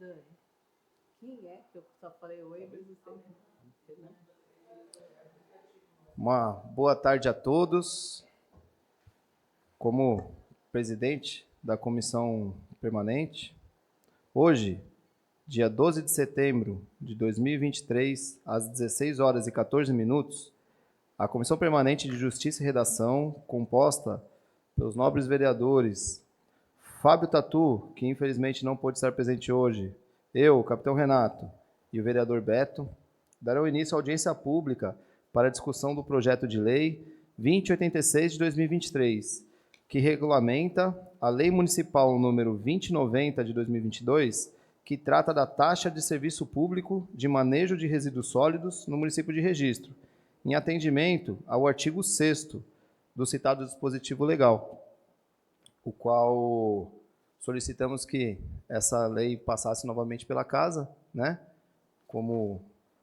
Dani, quem é que eu só falei oi, mas não sei. Uma boa tarde a todos. Como presidente da comissão permanente, hoje, dia 12 de setembro de 2023, às 16 horas e 14 minutos, a Comissão Permanente de Justiça e Redação, composta pelos nobres vereadores Fábio Tatu, que infelizmente não pôde estar presente hoje, eu, o capitão Renato e o vereador Beto, darão início à audiência pública para a discussão do projeto de lei 2086 de 2023, que regulamenta a Lei Municipal número 2090 de 2022, que trata da taxa de serviço público de manejo de resíduos sólidos no município de Registro, em atendimento ao artigo 6º do citado dispositivo legal, o qual solicitamos que essa lei passasse novamente pela casa, né? Como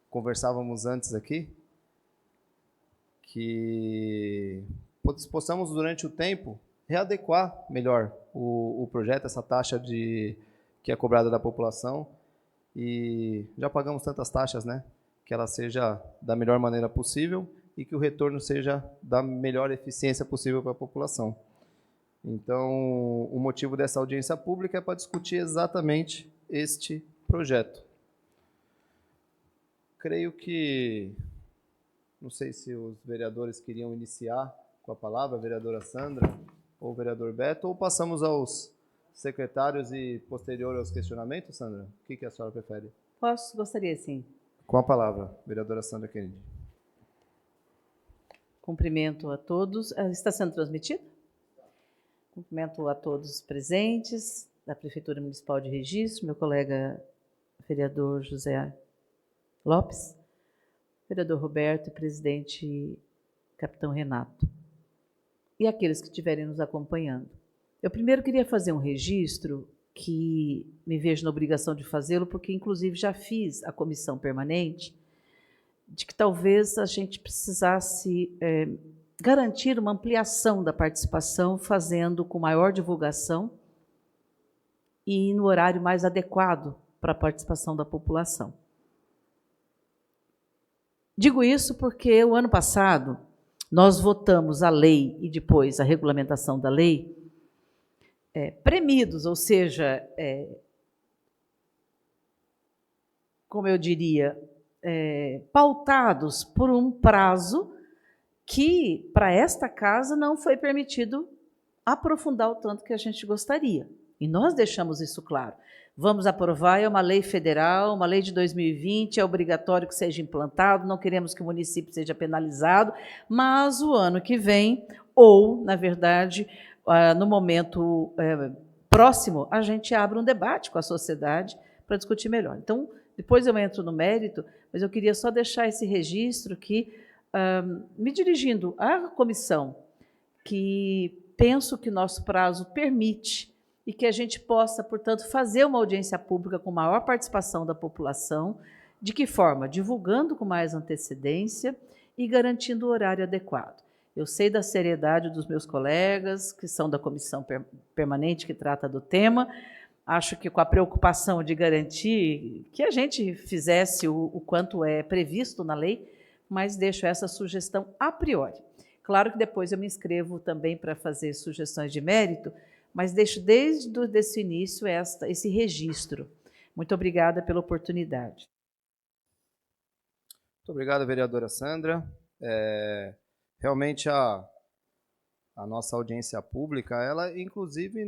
conversávamos antes aqui, que possamos, durante o tempo, readequar melhor o projeto, essa taxa que é cobrada da população, e já pagamos tantas taxas, né? Que ela seja da melhor maneira possível e que o retorno seja da melhor eficiência possível para a população. Então, o motivo dessa audiência pública é para discutir exatamente este projeto. Creio que, não sei se os vereadores queriam iniciar com a palavra, a vereadora Sandra ou o vereador Beto, ou passamos aos secretários e posterior aos questionamentos, Sandra? O que a senhora prefere? Gostaria sim. Com a palavra, vereadora Sandra Kennedy. Cumprimento a todos. Está sendo transmitido? Cumprimento a todos os presentes da Prefeitura Municipal de Registro, meu colega vereador José Lopes, vereador Roberto e presidente capitão Renato, e aqueles que estiverem nos acompanhando. Eu primeiro queria fazer um registro, que me vejo na obrigação de fazê-lo, porque inclusive já fiz a comissão permanente, de que talvez a gente precisasse garantir uma ampliação da participação, fazendo com maior divulgação e no horário mais adequado para a participação da população. Digo isso porque o ano passado nós votamos a lei e depois a regulamentação da lei premidos, ou seja, como eu diria, pautados por um prazo que, para esta casa, não foi permitido aprofundar o tanto que a gente gostaria. E nós deixamos isso claro. Vamos aprovar, é uma lei federal, uma lei de 2020, é obrigatório que seja implantado, não queremos que o município seja penalizado, mas o ano que vem, ou, na verdade, no momento próximo, a gente abre um debate com a sociedade para discutir melhor. Então, depois eu entro no mérito, mas eu queria só deixar esse registro que, me dirigindo à comissão, que penso que nosso prazo permite e que a gente possa, portanto, fazer uma audiência pública com maior participação da população. De que forma? Divulgando com mais antecedência e garantindo o horário adequado. Eu sei da seriedade dos meus colegas, que são da comissão permanente que trata do tema. Acho que com a preocupação de garantir que a gente fizesse o quanto é previsto na lei, mas deixo essa sugestão a priori. Claro que depois eu me inscrevo também para fazer sugestões de mérito, mas deixo desde esse início esse registro. Muito obrigada pela oportunidade. Muito obrigado, vereadora Sandra. Realmente a nossa audiência pública, ela inclusive,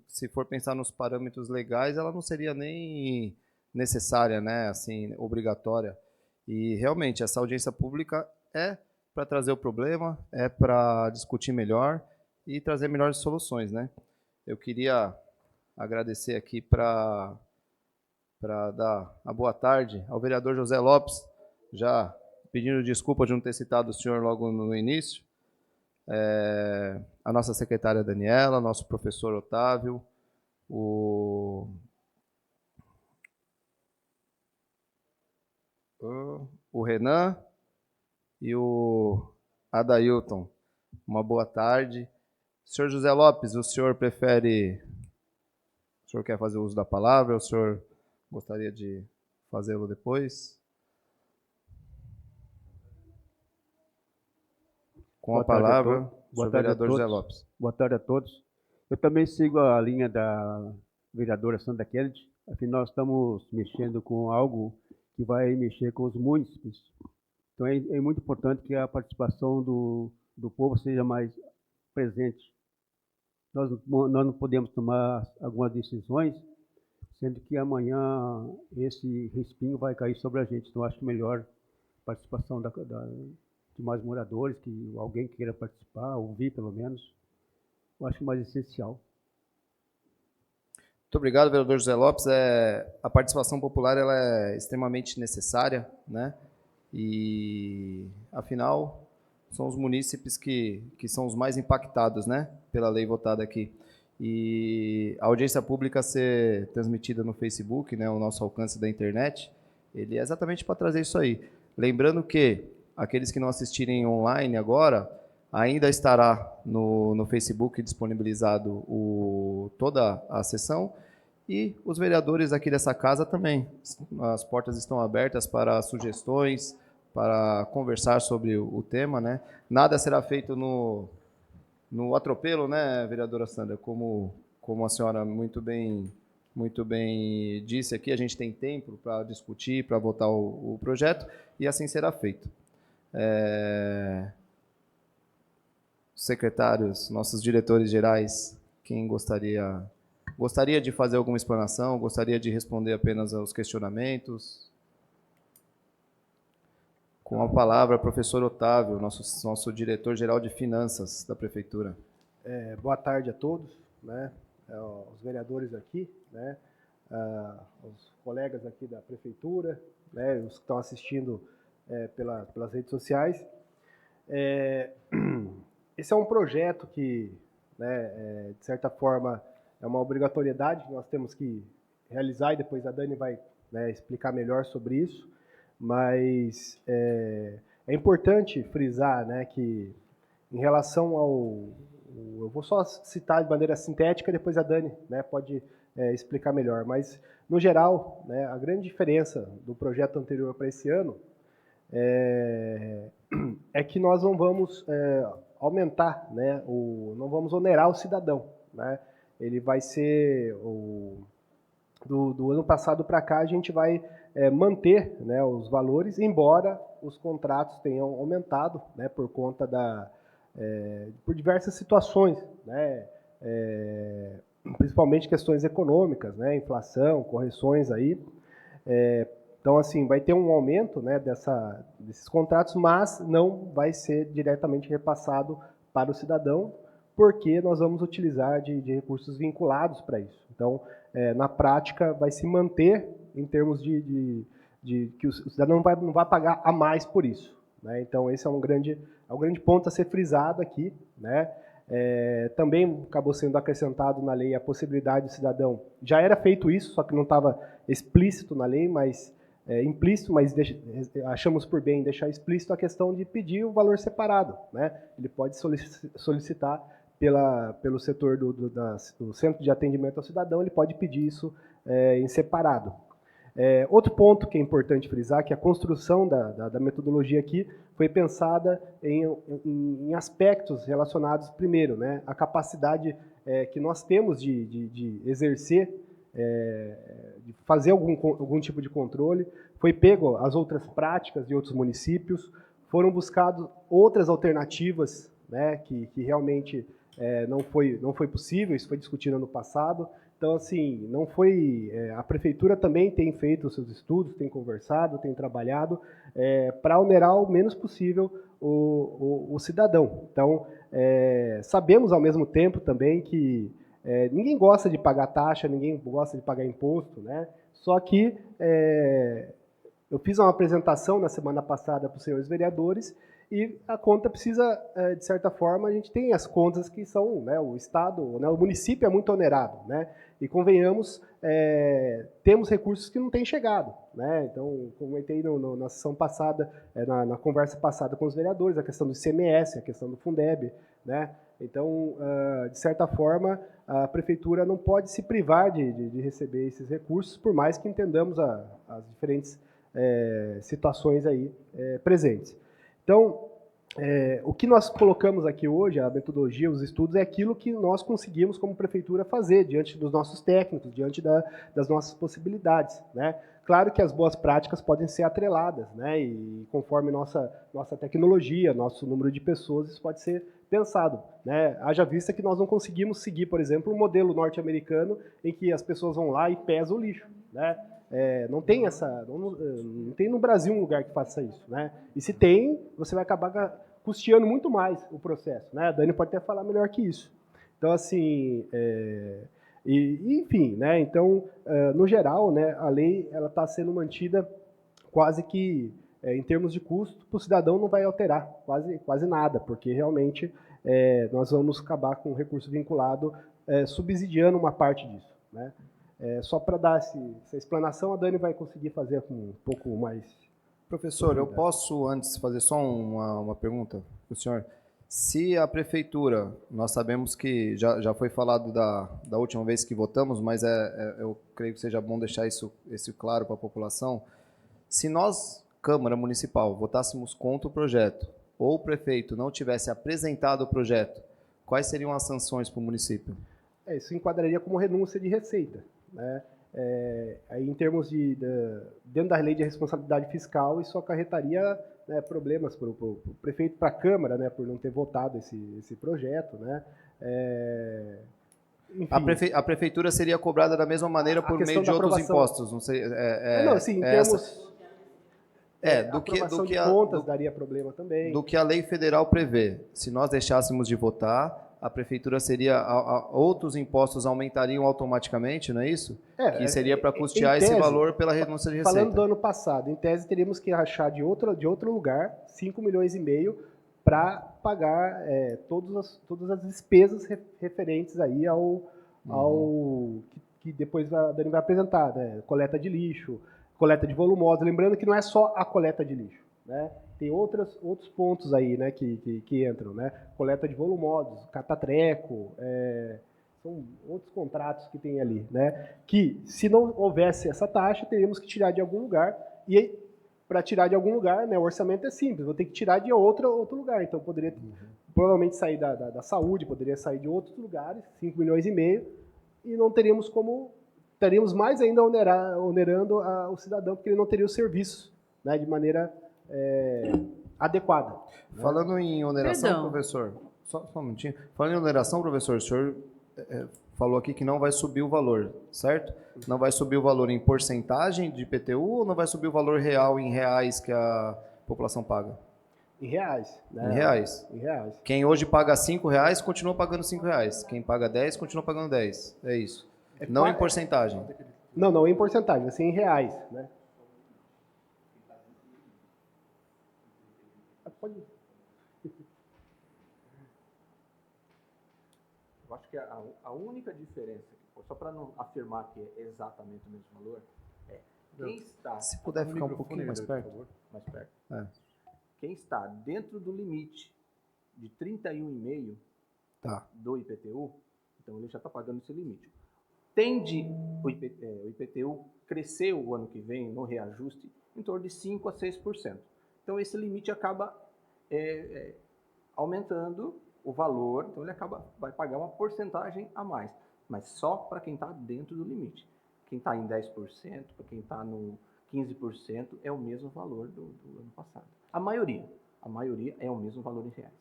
se for pensar nos parâmetros legais, ela não seria nem necessária, né, assim, obrigatória. E realmente essa audiência pública é para trazer o problema, é para discutir melhor e trazer melhores soluções, né? Eu queria agradecer aqui para dar a boa tarde ao vereador José Lopes, já pedindo desculpa de não ter citado o senhor logo no início, a nossa secretária Daniela, nosso professor Otávio, o Renan e o Adailton. Uma boa tarde. Senhor José Lopes, o senhor prefere... O senhor quer fazer uso da palavra? O senhor gostaria de fazê-lo depois? Com a palavra, o vereador José Lopes. Boa tarde a todos. Eu também sigo a linha da vereadora Sandra Kennedy. Afinal, nós estamos mexendo com algo que vai mexer com os munícipes. Então, é muito importante que a participação do povo seja mais presente. Nós não podemos tomar algumas decisões, sendo que amanhã esse respingo vai cair sobre a gente. Então, acho que melhor a participação de mais moradores, que alguém queira participar, ouvir pelo menos. Eu acho mais essencial. Muito obrigado, vereador José Lopes. A participação popular ela é extremamente necessária, né? E, afinal, são os munícipes que são os mais impactados, né, pela lei votada aqui. E a audiência pública ser transmitida no Facebook, né, o nosso alcance da internet, ele é exatamente para trazer isso aí. Lembrando que aqueles que não assistirem online agora, ainda estará no Facebook disponibilizado toda a sessão, e os vereadores aqui dessa casa também. As portas estão abertas para sugestões, para conversar sobre o tema, né? Nada será feito no atropelo, né, vereadora Sandra? Como a senhora muito bem disse aqui, a gente tem tempo para discutir, para votar o projeto, e assim será feito. Secretários, nossos diretores gerais, quem gostaria de fazer alguma explanação, gostaria de responder apenas aos questionamentos? Com a palavra, professor Otávio, nosso diretor-geral de finanças da Prefeitura. Boa tarde a todos, né? Os vereadores aqui, né? Os colegas aqui da Prefeitura, né? Os que estão assistindo pelas redes sociais. Esse é um projeto que, né, de certa forma, é uma obrigatoriedade que nós temos que realizar, e depois a Dani vai, né, explicar melhor sobre isso. Mas é importante frisar, né, que em relação eu vou só citar de maneira sintética, depois a Dani, né, pode explicar melhor. Mas, no geral, né, a grande diferença do projeto anterior para esse ano é que nós não vamos aumentar, né, não vamos onerar o cidadão, né? Ele vai ser do ano passado para cá, a gente vai manter, né, os valores, embora os contratos tenham aumentado, né, por conta por diversas situações, né, principalmente questões econômicas, né, inflação, correções aí. Então, assim, vai ter um aumento, né, desses contratos, mas não vai ser diretamente repassado para o cidadão, porque nós vamos utilizar de recursos vinculados para isso. Então, na prática, vai se manter em termos de que o cidadão não vai pagar a mais por isso, né? Então, esse é um grande ponto a ser frisado aqui, né? Também acabou sendo acrescentado na lei a possibilidade do cidadão, já era feito isso, só que não estava explícito na lei, mas implícito, mas achamos por bem deixar explícito a questão de pedir o valor separado, né? Ele pode solicitar pelo setor do Centro de Atendimento ao Cidadão, ele pode pedir isso em separado. Outro ponto que é importante frisar, que a construção da metodologia aqui foi pensada em aspectos relacionados, primeiro, né, a capacidade que nós temos de exercer, de fazer algum tipo de controle. Foi pego as outras práticas de outros municípios, foram buscadas outras alternativas, né, que realmente não foi possível, isso foi discutido ano passado. Então, assim, não foi... a Prefeitura também tem feito os seus estudos, tem conversado, tem trabalhado para onerar o menos possível o cidadão. Então, sabemos ao mesmo tempo também que ninguém gosta de pagar taxa, ninguém gosta de pagar imposto, né? Só que eu fiz uma apresentação na semana passada para os senhores vereadores e a conta precisa, de certa forma, a gente tem as contas que são, né, o Estado, né, o município é muito onerado, né? E convenhamos, temos recursos que não têm chegado, né? Então, comentei na sessão passada, na conversa passada com os vereadores, a questão do ICMS, a questão do Fundeb, né? Então, de certa forma, a prefeitura não pode se privar de receber esses recursos, por mais que entendamos as diferentes situações aí presentes. Então, o que nós colocamos aqui hoje, a metodologia, os estudos, é aquilo que nós conseguimos como prefeitura fazer, diante dos nossos técnicos, diante das nossas possibilidades, né? Claro que as boas práticas podem ser atreladas, né? E conforme nossa tecnologia, nosso número de pessoas, isso pode ser pensado, né? Haja vista que nós não conseguimos seguir, por exemplo, um modelo norte-americano em que as pessoas vão lá e pesam o lixo, né? Não tem não tem no Brasil um lugar que faça isso, né? E se tem, você vai acabar custeando muito mais o processo, né? A Dani pode até falar melhor que isso. Então, assim, enfim, né? Então, no geral, né, a lei ela está sendo mantida quase que em termos de custo, para o cidadão não vai alterar quase nada, porque realmente nós vamos acabar com o recurso vinculado subsidiando uma parte disso, né? Só para dar essa explanação, a Dani vai conseguir fazer com um pouco mais... Professor, eu posso antes fazer só uma pergunta para o senhor? Se a prefeitura, nós sabemos que já foi falado da última vez que votamos, mas eu creio que seja bom deixar isso claro para a população. Se nós, Câmara Municipal, votássemos contra o projeto, ou o prefeito não tivesse apresentado o projeto, quais seriam as sanções para o município? Isso enquadraria como renúncia de receita, né? Aí, em termos dentro da lei de responsabilidade fiscal, isso acarretaria, né, problemas para o prefeito, para a Câmara, né, por não ter votado esse projeto, né? Enfim, A prefeitura seria cobrada da mesma maneira por meio de outros impostos? Não sei. Não, sim, em termos... do aprovação que de contas daria problema também. Do que a lei federal prevê. Se nós deixássemos de votar, a prefeitura seria... outros impostos aumentariam automaticamente, não é isso? Que seria para custear esse valor pela renúncia de receita. Falando do ano passado, em tese teríamos que rachar de outro lugar 5,5 milhões para pagar todas as despesas referentes aí ao que depois a Dani vai apresentar, né? Coleta de lixo, coleta de volumosa. Lembrando que não é só a coleta de lixo, né? Tem outros pontos aí, né, que entram, né? Coleta de volumosos, catatreco, são outros contratos que tem ali, né? Que, se não houvesse essa taxa, teríamos que tirar de algum lugar. E para tirar de algum lugar, né, o orçamento é simples, vou ter que tirar de outro lugar. Então, poderia provavelmente sair da saúde, poderia sair de outros lugares, 5,5 milhões, e não teríamos estaríamos mais ainda onerando o cidadão, porque ele não teria os serviços, né, de maneira adequada. Né? Falando em oneração, professor, só um minutinho. Falando em oneração, professor, o senhor falou aqui que não vai subir o valor, certo? Não vai subir o valor em porcentagem de IPTU ou não vai subir o valor real em reais que a população paga? Em reais. Né? Em reais. Em reais. Quem hoje paga R$5 continua pagando R$5. Quem paga 10 continua pagando 10. É isso. Não em porcentagem. Não em porcentagem, assim em reais, né? Pode. Eu acho que a única diferença, só para não afirmar que é exatamente o mesmo valor, quem está... Se puder ficar um pouquinho mais perto. Por favor, mais perto. Quem está dentro do limite de 31,5 do IPTU, então ele já está pagando esse limite. Tende o IPTU crescer o ano que vem, no reajuste, em torno de 5% a 6%. Então esse limite acaba aumentando o valor, então ele vai pagar uma porcentagem a mais, mas só para quem está dentro do limite. Quem está em 10%, para quem está no 15%, é o mesmo valor do ano passado. A maioria é o mesmo valor em reais.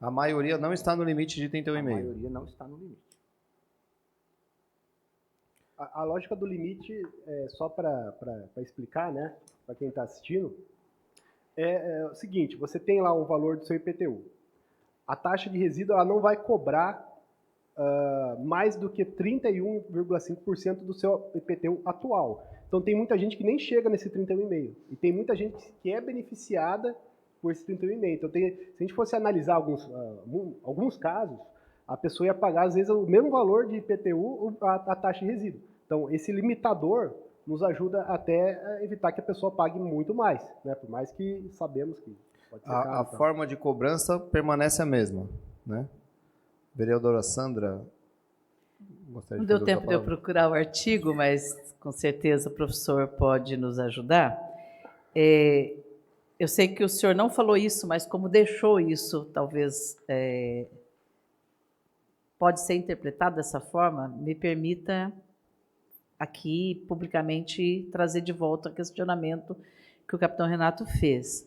A maioria não está no limite de 31,5. A maioria não está no limite. A lógica do limite, só para explicar, né, para quem está assistindo, é o seguinte: você tem lá um valor do seu IPTU. A taxa de resíduo ela não vai cobrar mais do que 31,5% do seu IPTU atual. Então, tem muita gente que nem chega nesse 31,5%. E tem muita gente que é beneficiada por esse 31,5%. Então, se a gente fosse analisar alguns casos, a pessoa ia pagar, às vezes, o mesmo valor de IPTU a taxa de resíduo. Então, esse limitador nos ajuda até a evitar que a pessoa pague muito mais, né? Por mais que sabemos que pode ser caro. A forma de cobrança permanece a mesma, né? Vereadora Sandra, gostaria Não de deu fazer tempo uso de da eu palavra? procurar o artigo, mas com certeza o professor pode nos ajudar. É, eu sei que o senhor não falou isso, mas como deixou isso, talvez pode ser interpretado dessa forma, me permita aqui publicamente trazer de volta o questionamento que o capitão Renato fez.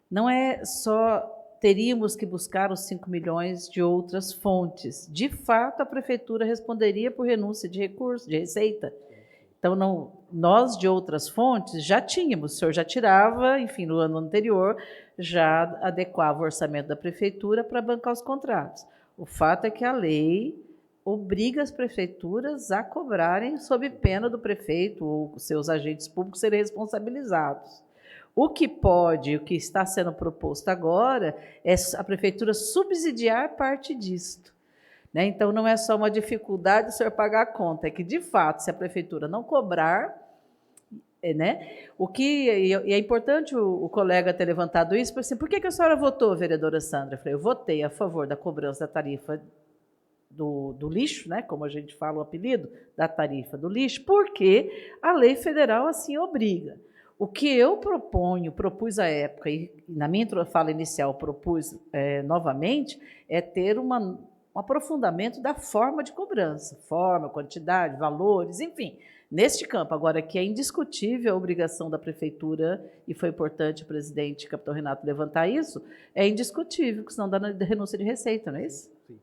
Não é só teríamos que buscar os 5 milhões de outras fontes. De fato, a prefeitura responderia por renúncia de recurso, de receita. Então, não, nós de outras fontes já tínhamos, o senhor já tirava, enfim, no ano anterior, já adequava o orçamento da prefeitura para bancar os contratos. O fato é que a lei obriga as prefeituras a cobrarem sob pena do prefeito ou seus agentes públicos serem responsabilizados. O que pode, o que está sendo proposto agora, é a prefeitura subsidiar parte disto. Né? Então, não é só uma dificuldade o senhor pagar a conta, é que, de fato, se a prefeitura não cobrar, né? E é importante o colega ter levantado isso, porque assim, por que a senhora votou, vereadora Sandra? Eu falei, eu votei a favor da cobrança da tarifa do lixo, né, como a gente fala o apelido, da tarifa do lixo, porque a lei federal assim obriga. O que eu propus à época, e na minha fala inicial propus novamente, é ter um aprofundamento da forma de cobrança, forma, quantidade, valores, enfim, neste campo. Agora, que é indiscutível a obrigação da prefeitura, e foi importante o presidente, capitão Renato, levantar isso, é indiscutível, porque senão dá renúncia de receita, não é isso? Sim.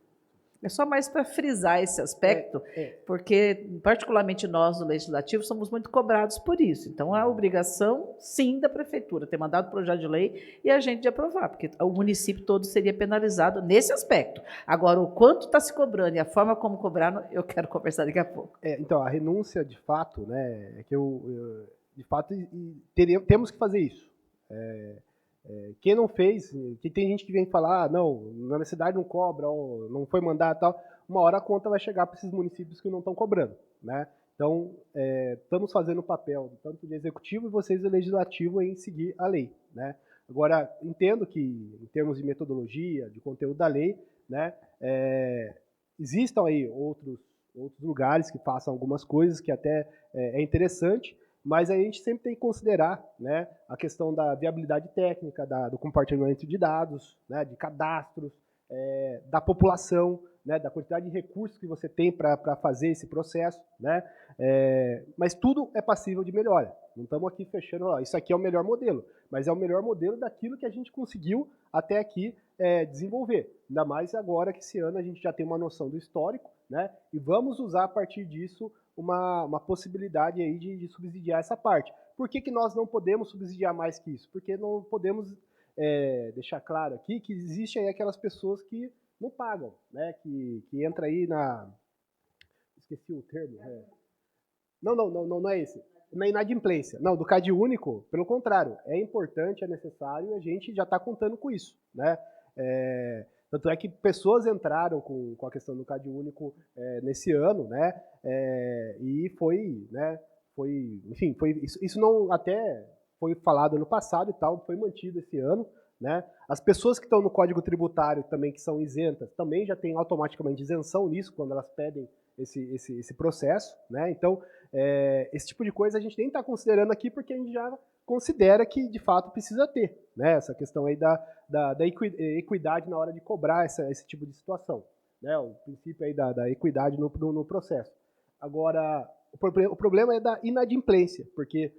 É só mais para frisar esse aspecto, porque, particularmente nós, do Legislativo, somos muito cobrados por isso. Então, é a obrigação, sim, da Prefeitura ter mandado o projeto de lei e a gente de aprovar, porque o município todo seria penalizado nesse aspecto. Agora, o quanto está se cobrando e a forma como cobrar, eu quero conversar daqui a pouco. Então, a renúncia, de fato, né, é que de fato, temos que fazer isso. Quem não fez, que tem gente que vem falar, não, na minha cidade não cobra, ou não foi mandado e tal, uma hora a conta vai chegar para esses municípios que não estão cobrando, né? Então, estamos fazendo o papel tanto de executivo e vocês do legislativo em seguir a lei, né? Agora, entendo que, em termos de metodologia, de conteúdo da lei, né, existam aí outros lugares que façam algumas coisas que até é interessante, mas a gente sempre tem que considerar, né, a questão da viabilidade técnica, do compartilhamento de dados, né, de cadastros, da população, né, da quantidade de recursos que você tem para fazer esse processo, né, mas tudo é passível de melhora. Não estamos aqui fechando, ó, isso aqui é o melhor modelo, mas é o melhor modelo daquilo que a gente conseguiu até aqui desenvolver. Ainda mais agora que esse ano a gente já tem uma noção do histórico, né, e vamos usar a partir disso uma possibilidade aí de subsidiar essa parte. Por que nós não podemos subsidiar mais que isso? Porque não podemos deixar claro aqui que existem aí aquelas pessoas que não pagam, né? Que entra aí na... Esqueci o termo. Não é esse. Na inadimplência. Não, do CAD único, pelo contrário, é importante, é necessário e a gente já está contando com isso, né? Tanto é que pessoas entraram com a questão do CAD único nesse ano, né? E foi, né? Enfim, isso não até foi falado ano passado e tal, foi mantido esse ano, né? As pessoas que estão no Código Tributário também, que são isentas, também já têm automaticamente isenção nisso quando elas pedem esse processo, né? Então, esse tipo de coisa a gente nem está considerando aqui porque a gente já considera que de fato precisa ter, né? Essa questão aí da equidade na hora de cobrar esse tipo de situação, né? O princípio aí da equidade no processo. Agora, o problema é da inadimplência, porque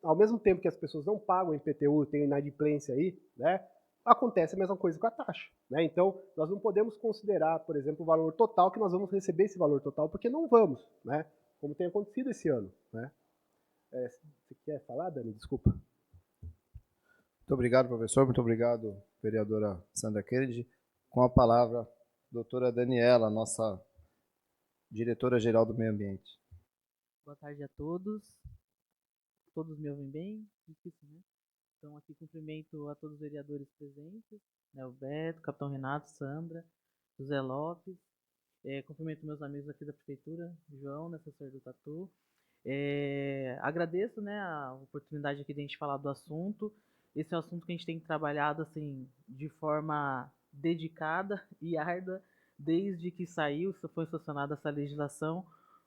ao mesmo tempo que as pessoas não pagam IPTU, tem inadimplência aí, né? Acontece a mesma coisa com a taxa, né? Então, nós não podemos considerar, por exemplo, o valor total, que nós vamos receber esse valor total, porque não vamos, né? Como tem acontecido esse ano, né? Você quer falar, Dani? Desculpa. Muito obrigado, professor. Muito obrigado, vereadora Sandra Kennedy. Com a palavra, doutora Daniela, nossa diretora-geral do Meio Ambiente. Boa tarde a todos. Todos me ouvem bem? Difícil, né? Então, aqui cumprimento a todos os vereadores presentes, né, o Beto, o capitão Renato, Sandra, José Lopes. Cumprimento meus amigos aqui da prefeitura, João, né, assessor do Tatu. Agradeço, né, a oportunidade aqui de a gente falar do assunto. Esse é um assunto que a gente tem trabalhado assim, de forma dedicada e árdua desde que saiu, foi sancionada essa legislação,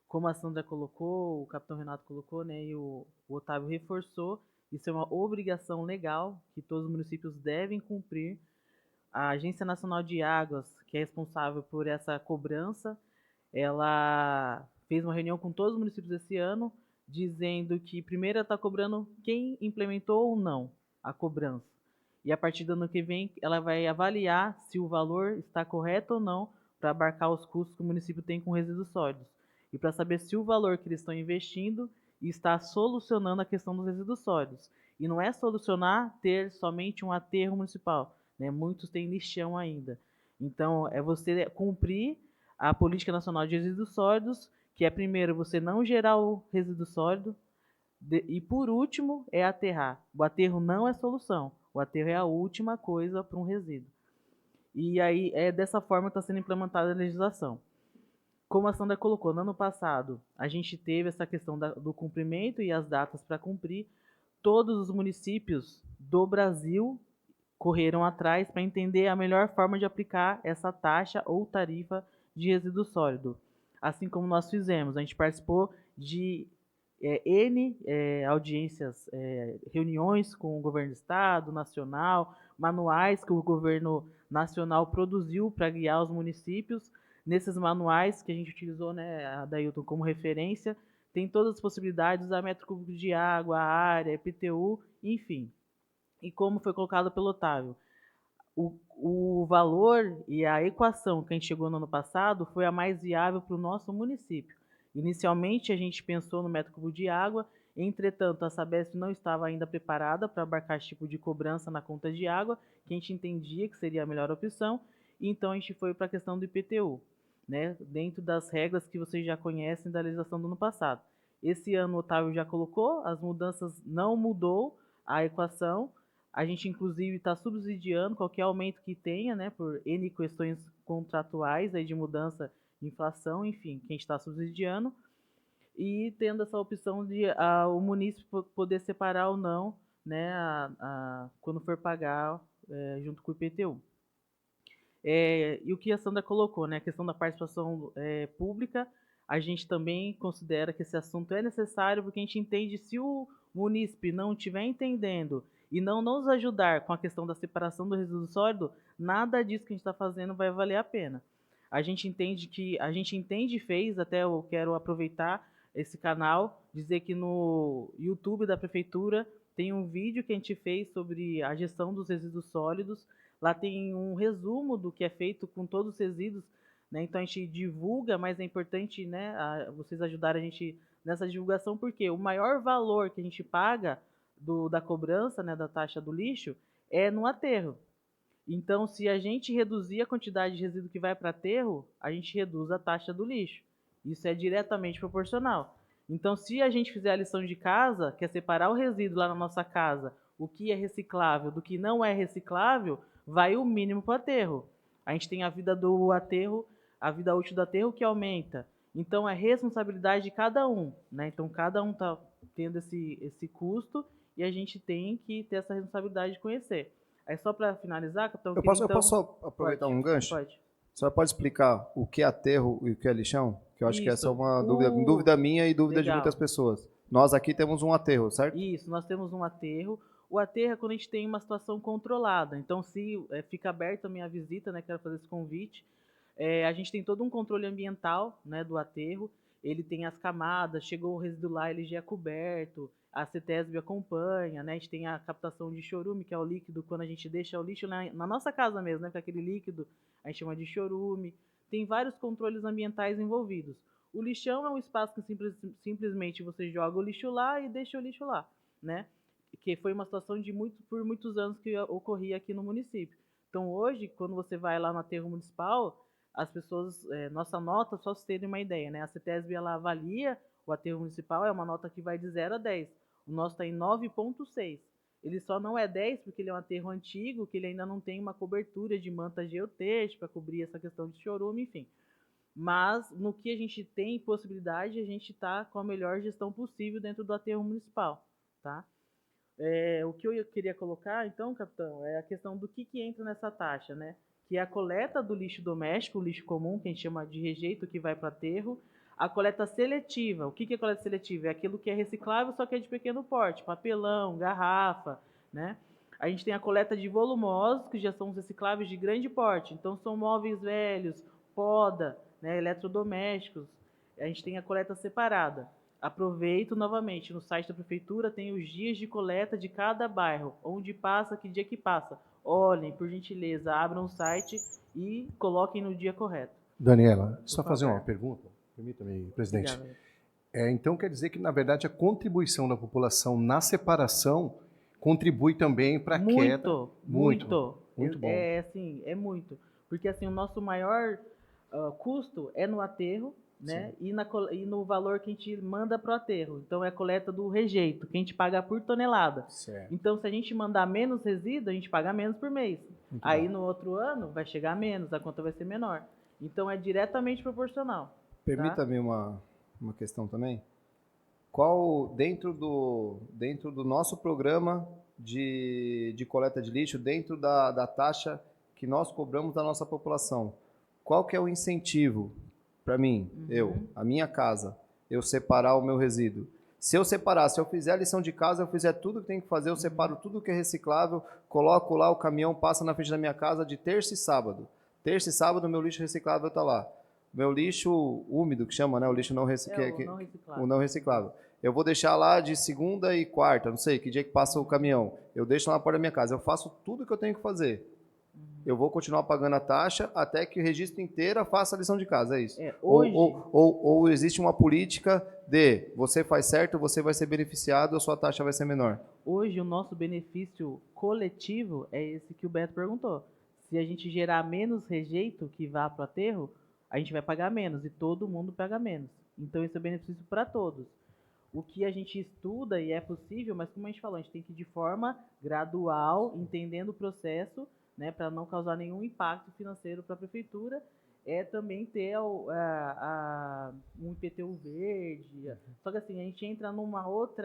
como a Sandra colocou, o capitão Renato colocou, né, e o Otávio reforçou, isso é uma obrigação legal que todos os municípios devem cumprir. A Agência Nacional de Águas, que é responsável por essa cobrança, ela fez uma reunião com todos os municípios esse ano, dizendo que primeiro ela está cobrando quem implementou ou não a cobrança. E a partir do ano que vem, ela vai avaliar se o valor está correto ou não para abarcar os custos que o município tem com resíduos sólidos. E para saber se o valor que eles estão investindo está solucionando a questão dos resíduos sólidos. E não é solucionar ter somente um aterro municipal, né? Muitos têm lixão ainda. Então, é você cumprir a Política Nacional de Resíduos Sólidos, que é primeiro você não gerar o resíduo sólido, e por último é aterrar. O aterro não é solução, o aterro é a última coisa para um resíduo. E aí é dessa forma que está sendo implementada a legislação. Como a Sandra colocou, no ano passado a gente teve essa questão do cumprimento e as datas para cumprir. Todos os municípios do Brasil correram atrás para entender a melhor forma de aplicar essa taxa ou tarifa de resíduo sólido. Assim como nós fizemos, a gente participou de N audiências, reuniões com o governo do estado, nacional, manuais que o governo nacional produziu para guiar os municípios. Nesses manuais que a gente utilizou, né, a Dailton como referência, tem todas as possibilidades, a metro cúbico de água, a área, IPTU, enfim. E como foi colocado pelo Otávio, o valor e a equação que a gente chegou no ano passado foi a mais viável para o nosso município. Inicialmente, a gente pensou no metro cúbico de água, entretanto, a Sabesp não estava ainda preparada para abarcar esse tipo de cobrança na conta de água, que a gente entendia que seria a melhor opção, e então a gente foi para a questão do IPTU, né, dentro das regras que vocês já conhecem da legislação do ano passado. Esse ano o Otávio já colocou, as mudanças não mudou a equação. A gente, inclusive, está subsidiando qualquer aumento que tenha, né, por N questões contratuais aí de mudança de inflação, enfim, que a gente está subsidiando, e tendo essa opção de o município poder separar ou não, né, quando for pagar junto com o IPTU. E o que a Sandra colocou, né, a questão da participação pública, a gente também considera que esse assunto é necessário, porque a gente entende se o munícipe não estiver entendendo e não nos ajudar com a questão da separação do resíduo sólido, nada disso que a gente está fazendo vai valer a pena. A gente entende e fez, até eu quero aproveitar esse canal, dizer que no YouTube da Prefeitura tem um vídeo que a gente fez sobre a gestão dos resíduos sólidos. Lá tem um resumo do que é feito com todos os resíduos, né? Então a gente divulga, mas é importante, né, vocês ajudarem a gente nessa divulgação, porque o maior valor que a gente paga da cobrança, né, da taxa do lixo, é no aterro. Então, se a gente reduzir a quantidade de resíduo que vai para aterro, a gente reduz a taxa do lixo. Isso é diretamente proporcional. Então, se a gente fizer a lição de casa, que é separar o resíduo lá na nossa casa, o que é reciclável do que não é reciclável, vai o mínimo para o aterro. A gente tem a vida do aterro, a vida útil do aterro que aumenta. Então, é responsabilidade de cada um, né? Então, cada um está tendo esse custo e a gente tem que ter essa responsabilidade de conhecer. Aí, só para finalizar, capitão... Eu posso só aproveitar um gancho? Pode. A senhora pode explicar o que é aterro e o que é lixão? Que eu acho que essa é uma Isso. dúvida minha e dúvida de Legal. muitas pessoas. Nós aqui temos um aterro, certo? Isso, nós temos um aterro. O aterro é quando a gente tem uma situação controlada. Então, se fica aberta a minha visita, né, quero fazer esse convite, a gente tem todo um controle ambiental, né, do aterro. Ele tem as camadas, chegou o resíduo lá, ele já é coberto, a CETESB acompanha, né, a gente tem a captação de chorume, que é o líquido, quando a gente deixa o lixo na nossa casa mesmo, né, com aquele líquido, a gente chama de chorume. Tem vários controles ambientais envolvidos. O lixão é um espaço que simplesmente você joga o lixo lá e deixa o lixo lá, né? Que foi uma situação por muitos anos que ocorria aqui no município. Então, hoje, quando você vai lá no aterro municipal, as pessoas, nossa nota, só se terem uma ideia, né? A CETESB, ela avalia o aterro municipal, é uma nota que vai de 0 a 10. O nosso está em 9,6. Ele só não é 10 porque ele é um aterro antigo, que ele ainda não tem uma cobertura de manta geotêxtil para cobrir essa questão de chorume, enfim. Mas, no que a gente tem possibilidade, a gente está com a melhor gestão possível dentro do aterro municipal, tá? O que eu queria colocar, então, capitão, é a questão do que entra nessa taxa, né? Que é a coleta do lixo doméstico, o lixo comum, que a gente chama de rejeito, que vai para aterro. A coleta seletiva. O que é coleta seletiva? É aquilo que é reciclável, só que é de pequeno porte, papelão, garrafa, né? A gente tem a coleta de volumosos, que já são os recicláveis de grande porte. Então, são móveis velhos, poda, né, eletrodomésticos. A gente tem a coleta separada. Aproveito novamente, no site da prefeitura tem os dias de coleta de cada bairro, onde passa, que dia que passa. Olhem, por gentileza, abram o site e coloquem no dia correto. Daniela, só fazer uma pergunta, permita-me, presidente. Obrigado. Então quer dizer que, na verdade, a contribuição da população na separação contribui também para a queda. Muito bom. Assim, é muito. Porque assim, o nosso maior custo é no aterro, né? E no valor que a gente manda para o aterro. Então é a coleta do rejeito, que a gente paga por tonelada. Certo. Então, se a gente mandar menos resíduo, a gente paga menos por mês. Muito Aí bom. no outro ano vai chegar a menos, a conta vai ser menor. Então é diretamente proporcional. Permita-me uma questão também. Qual, dentro do nosso programa de coleta de lixo, dentro da taxa que nós cobramos da nossa população, qual que é o incentivo para mim, a minha casa, eu separar o meu resíduo? Se eu separar, se eu fizer a lição de casa, eu fizer tudo que tem que fazer, eu separo tudo que é reciclável, coloco lá, o caminhão passa na frente da minha casa de terça e sábado. Terça e sábado, meu lixo reciclável está lá. Meu lixo úmido, que chama, né? O lixo não reciclável. O não reciclável. Eu vou deixar lá de segunda e quarta, não sei que dia que passa o caminhão. Eu deixo lá na porta da minha casa. Eu faço tudo que eu tenho que fazer. Eu vou continuar pagando a taxa até que o registro inteiro faça a lição de casa, é isso? Hoje... Ou existe uma política de você faz certo, você vai ser beneficiado, a sua taxa vai ser menor? Hoje, o nosso benefício coletivo é esse que o Beto perguntou. Se a gente gerar menos rejeito que vá para o aterro, a gente vai pagar menos e todo mundo paga menos. Então, esse é o benefício para todos. O que a gente estuda e é possível, mas como a gente falou, a gente tem que ir de forma gradual, entendendo o processo, né, para não causar nenhum impacto financeiro para a prefeitura, é também ter um IPTU verde. Só que assim, a gente entra numa outro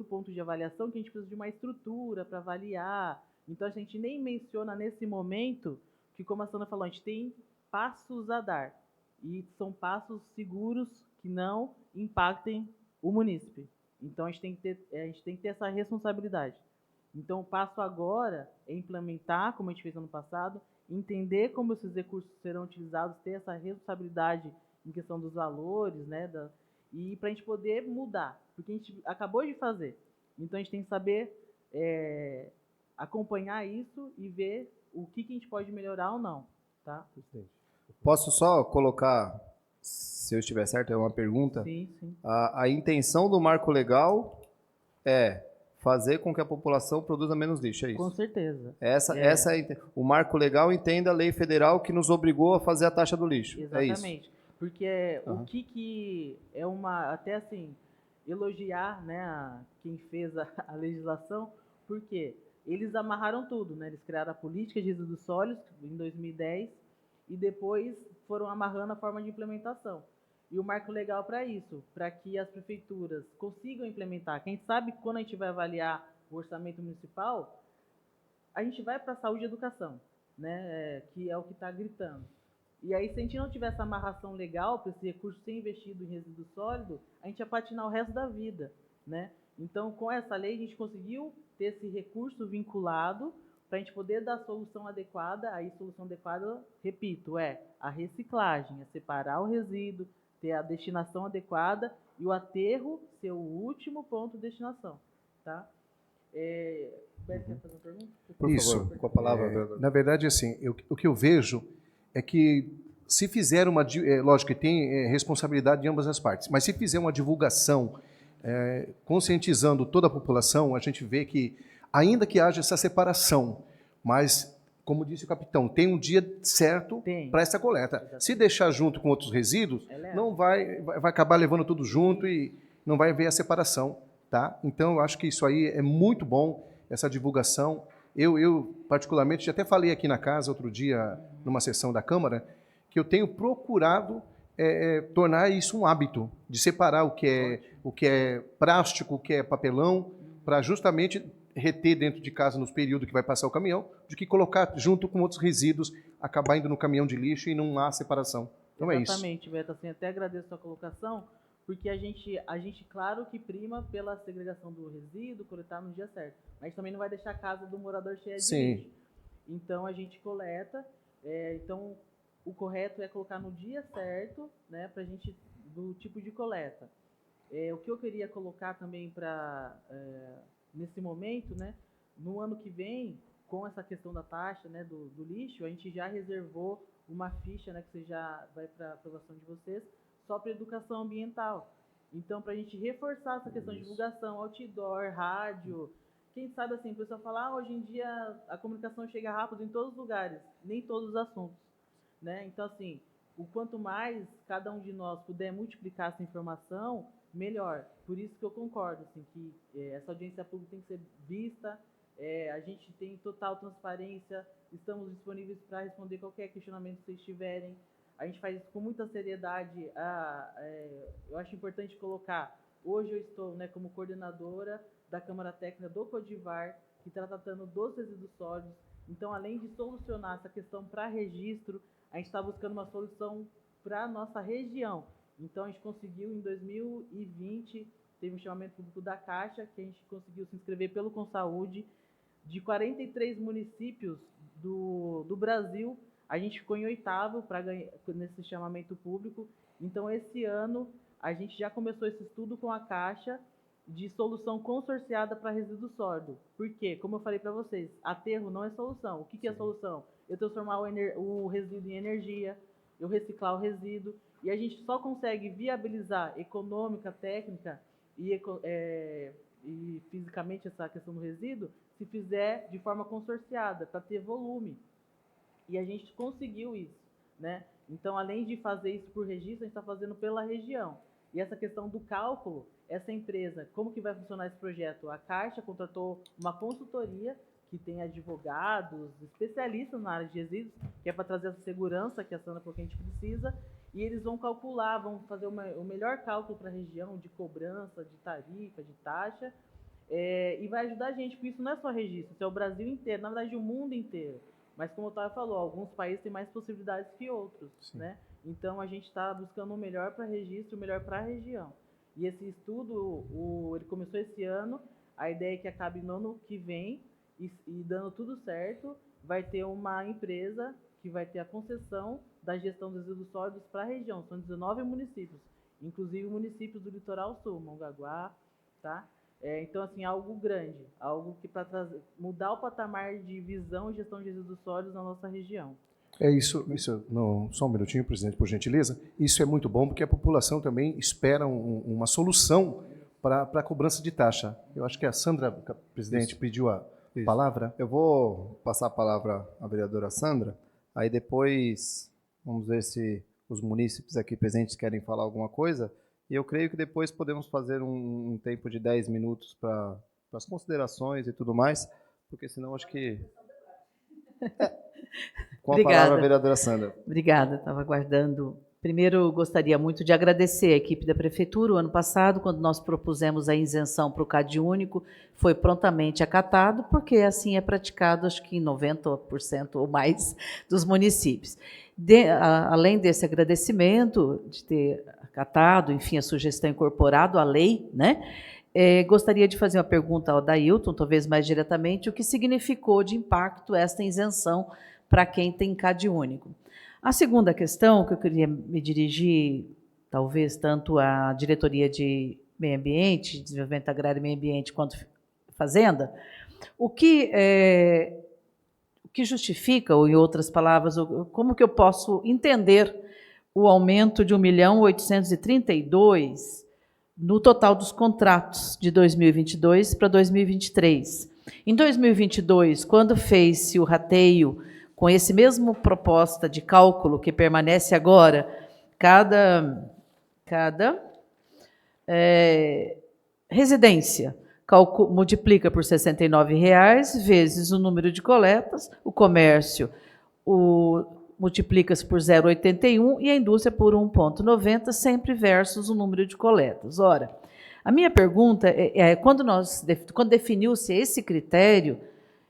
ponto de avaliação que a gente precisa de uma estrutura para avaliar. Então a gente nem menciona nesse momento que, como a Sandra falou, a gente tem passos a dar. E são passos seguros que não impactem o munícipe. Então a gente tem que ter essa responsabilidade. Então, o passo agora é implementar, como a gente fez ano passado, entender como esses recursos serão utilizados, ter essa responsabilidade em questão dos valores, né, e para a gente poder mudar, porque a gente acabou de fazer. Então, a gente tem que saber acompanhar isso e ver o que a gente pode melhorar ou não. Tá? Posso só colocar, se eu estiver certo, é uma pergunta? Sim. A intenção do marco legal é fazer com que a população produza menos lixo, é isso? Com certeza. O marco legal entende a lei federal que nos obrigou a fazer a taxa do lixo. Exatamente. É isso? Porque o que é até assim, elogiar, né, quem fez a legislação, porque eles amarraram tudo, né? Eles criaram a política de resíduos sólidos em 2010 e depois foram amarrando a forma de implementação. E o marco legal para isso, para que as prefeituras consigam implementar. Quem sabe quando a gente vai avaliar o orçamento municipal, a gente vai para a saúde e educação, né? Que é o que está gritando. E aí, se a gente não tiver essa amarração legal para esse recurso ser investido em resíduo sólido, a gente vai patinar o resto da vida, né? Então, com essa lei, a gente conseguiu ter esse recurso vinculado para a gente poder dar a solução adequada. Aí, solução adequada, repito, é a reciclagem, é separar o resíduo, ter a destinação adequada e o aterro ser o último ponto de destinação, tá? Beto, quer fazer uma pergunta? Por Isso. favor, com a palavra. Na verdade, assim, o que eu vejo é que se fizer lógico que tem responsabilidade de ambas as partes, mas se fizer uma divulgação conscientizando toda a população, a gente vê que, ainda que haja essa separação, mas, como disse o capitão, tem um dia certo para essa coleta. Exatamente. Se deixar junto com outros resíduos, não vai acabar levando tudo junto e não vai haver a separação. Tá? Então, eu acho que isso aí é muito bom, essa divulgação. Eu particularmente, já até falei aqui na casa outro dia, numa sessão da Câmara, que eu tenho procurado tornar isso um hábito, de separar o que é plástico, o que é papelão, para justamente reter dentro de casa nos períodos que vai passar o caminhão, do que colocar junto com outros resíduos, acabar indo no caminhão de lixo e não há separação. Então é isso. Exatamente, Beto, assim, até agradeço a sua colocação, porque a gente, claro que prima pela segregação do resíduo, coletar no dia certo, mas também não vai deixar a casa do morador cheia de lixo. Então a gente coleta, então o correto é colocar no dia certo, né, pra gente, do tipo de coleta. O que eu queria colocar também nesse momento, né, no ano que vem, com essa questão da taxa, né, do lixo, a gente já reservou uma ficha, né, que você já vai para aprovação de vocês, só para educação ambiental. Então, para a gente reforçar essa questão de divulgação, outdoor, rádio, quem sabe assim, o pessoal fala, hoje em dia a comunicação chega rápido em todos os lugares, nem todos os assuntos, né? Então, assim, o quanto mais cada um de nós puder multiplicar essa informação, melhor. Por isso que eu concordo, assim, que essa audiência pública tem que ser vista, a gente tem total transparência, estamos disponíveis para responder qualquer questionamento que vocês tiverem. A gente faz isso com muita seriedade. Eu acho importante colocar, hoje eu estou, né, como coordenadora da Câmara Técnica do Codivar, que está tratando dos resíduos sólidos. Então, além de solucionar essa questão para registro, a gente está buscando uma solução para a nossa região. Então, a gente conseguiu, em 2020, teve um chamamento público da Caixa, que a gente conseguiu se inscrever pelo Consaúde. De 43 municípios do Brasil, a gente ficou em 8º para ganhar nesse chamamento público. Então, esse ano, a gente já começou esse estudo com a Caixa de solução consorciada para resíduo sólido. Por quê? Como eu falei para vocês, aterro não é solução. O que é solução? Eu transformar o resíduo em energia, eu reciclar o resíduo, e a gente só consegue viabilizar econômica, técnica e fisicamente essa questão do resíduo se fizer de forma consorciada, para ter volume. E a gente conseguiu isso, né? Então, além de fazer isso por registro, a gente está fazendo pela região. E essa questão do cálculo, essa empresa, como que vai funcionar esse projeto? A Caixa contratou uma consultoria que tem advogados, especialistas na área de resíduos, que é para trazer essa segurança que a Sandra falou que a gente precisa, e eles vão calcular, vão fazer o melhor cálculo para a região de cobrança, de tarifa, de taxa, e vai ajudar a gente, porque isso não é só registro, isso é o Brasil inteiro, na verdade o mundo inteiro. Mas como o Otávio falou, alguns países têm mais possibilidades que outros, né? Então a gente está buscando o melhor para registro, o melhor para a região. E esse estudo, ele começou esse ano, a ideia é que acabe no ano que vem, e dando tudo certo, vai ter uma empresa que vai ter a concessão da gestão dos resíduos sólidos para a região. São 19 municípios, inclusive municípios do Litoral Sul, Mongaguá, tá? Então, assim, algo grande, algo que para mudar o patamar de visão e gestão de resíduos sólidos na nossa região. Só um minutinho, presidente, por gentileza. Isso é muito bom, porque a população também espera uma solução para a cobrança de taxa. Eu acho que a Sandra, presidente, pediu a palavra. Eu vou passar a palavra à vereadora Sandra, aí depois vamos ver se os munícipes aqui presentes querem falar alguma coisa. E eu creio que depois podemos fazer um tempo de 10 minutos para as considerações e tudo mais, porque senão acho que... Com a palavra, a vereadora Sandra. Obrigada, estava aguardando. Primeiro, gostaria muito de agradecer a equipe da Prefeitura. O ano passado, quando nós propusemos a isenção para o CAD único, foi prontamente acatado, porque assim é praticado, acho que em 90% ou mais dos municípios. Além desse agradecimento de ter acatado, enfim, a sugestão incorporado à lei, né? Gostaria de fazer uma pergunta ao Dailton, talvez mais diretamente, o que significou de impacto esta isenção para quem tem CAD único. A segunda questão, que eu queria me dirigir, talvez tanto à Diretoria de Meio Ambiente, Desenvolvimento Agrário e Meio Ambiente, quanto Fazenda, o que justifica, ou em outras palavras, como que eu posso entender o aumento de 1.832.000 no total dos contratos de 2022 para 2023. Em 2022, quando fez-se o rateio com esse mesmo proposta de cálculo que permanece agora, cada residência multiplica por R$ 69,00 vezes o número de coletas, o comércio, multiplica-se por 0,81 e a indústria por 1,90, sempre versus o número de coletas. Ora, a minha pergunta quando definiu-se esse critério,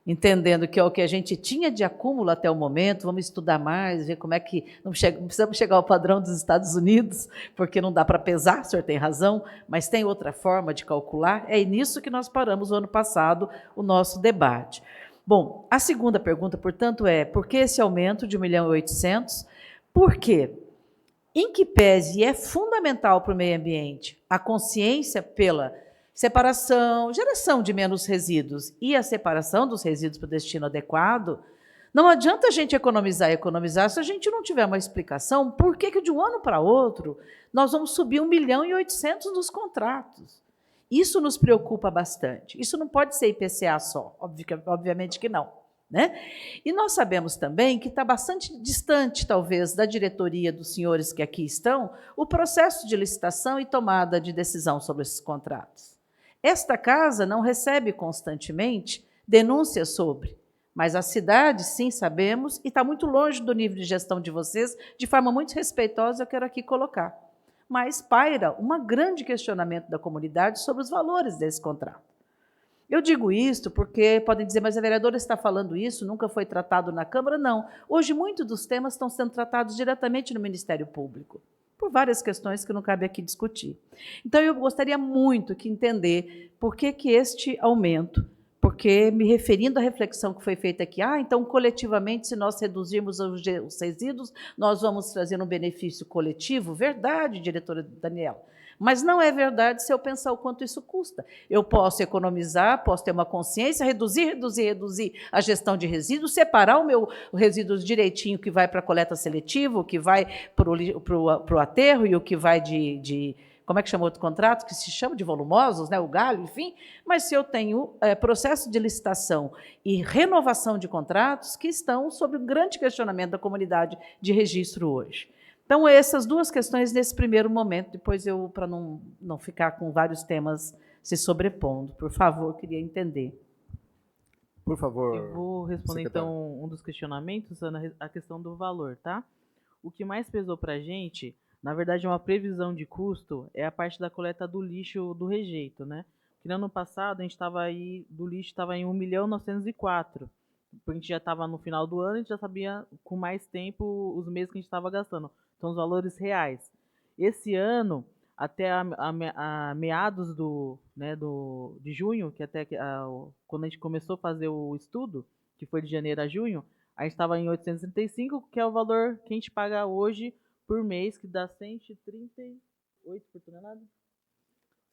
entendendo que é o que a gente tinha de acúmulo até o momento, vamos estudar mais, ver como é que não precisamos chegar ao padrão dos Estados Unidos, porque não dá para pesar, o senhor tem razão, mas tem outra forma de calcular. É nisso que nós paramos o ano passado o nosso debate. Bom, a segunda pergunta, portanto, é por que esse aumento de 1.800.000? Por quê? Em que pese é fundamental para o meio ambiente a consciência pela separação, geração de menos resíduos e a separação dos resíduos para o destino adequado, não adianta a gente economizar se a gente não tiver uma explicação por que de um ano para outro nós vamos subir 1.800.000 nos contratos. Isso nos preocupa bastante. Isso não pode ser IPCA só, obviamente que não. Né? E nós sabemos também que está bastante distante, talvez, da diretoria dos senhores que aqui estão, o processo de licitação e tomada de decisão sobre esses contratos. Esta casa não recebe constantemente denúncias sobre, mas a cidade, sim, sabemos, e está muito longe do nível de gestão de vocês, de forma muito respeitosa, eu quero aqui colocar. Mas paira um grande questionamento da comunidade sobre os valores desse contrato. Eu digo isto porque podem dizer, mas a vereadora está falando isso, nunca foi tratado na Câmara? Não. Hoje, muitos dos temas estão sendo tratados diretamente no Ministério Público, por várias questões que não cabe aqui discutir. Então, eu gostaria muito que entender por que este aumento, porque, me referindo à reflexão que foi feita aqui, então, coletivamente, se nós reduzirmos os resíduos, nós vamos trazer um benefício coletivo? Verdade, diretora Daniela. Mas não é verdade se eu pensar o quanto isso custa. Eu posso economizar, posso ter uma consciência, reduzir a gestão de resíduos, separar o meu resíduo direitinho, que vai para a coleta seletiva, o que vai para o aterro e o que vai como é que chama outro contrato? Que se chama de volumosos, né? O galho, enfim. Mas se eu tenho processo de licitação e renovação de contratos que estão sob um grande questionamento da comunidade de registro hoje. Então, essas duas questões nesse primeiro momento, depois eu, para não ficar com vários temas se sobrepondo, por favor, queria entender. Por favor. Eu vou responder, secretário. então, um dos questionamentos, Ana, a questão do valor, tá? O que mais pesou para a gente, na verdade, uma previsão de custo, é a parte da coleta do lixo do rejeito, né? Porque no ano passado, a gente estava aí, do lixo estava em 1.904.000. Porque a gente já estava no final do ano, a gente já sabia com mais tempo os meses que a gente estava gastando. São os valores reais. Esse ano, até a meados de junho, que até quando a gente começou a fazer o estudo, que foi de janeiro a junho, a gente estava em 835, que é o valor que a gente paga hoje por mês, que dá 138 por tonelada?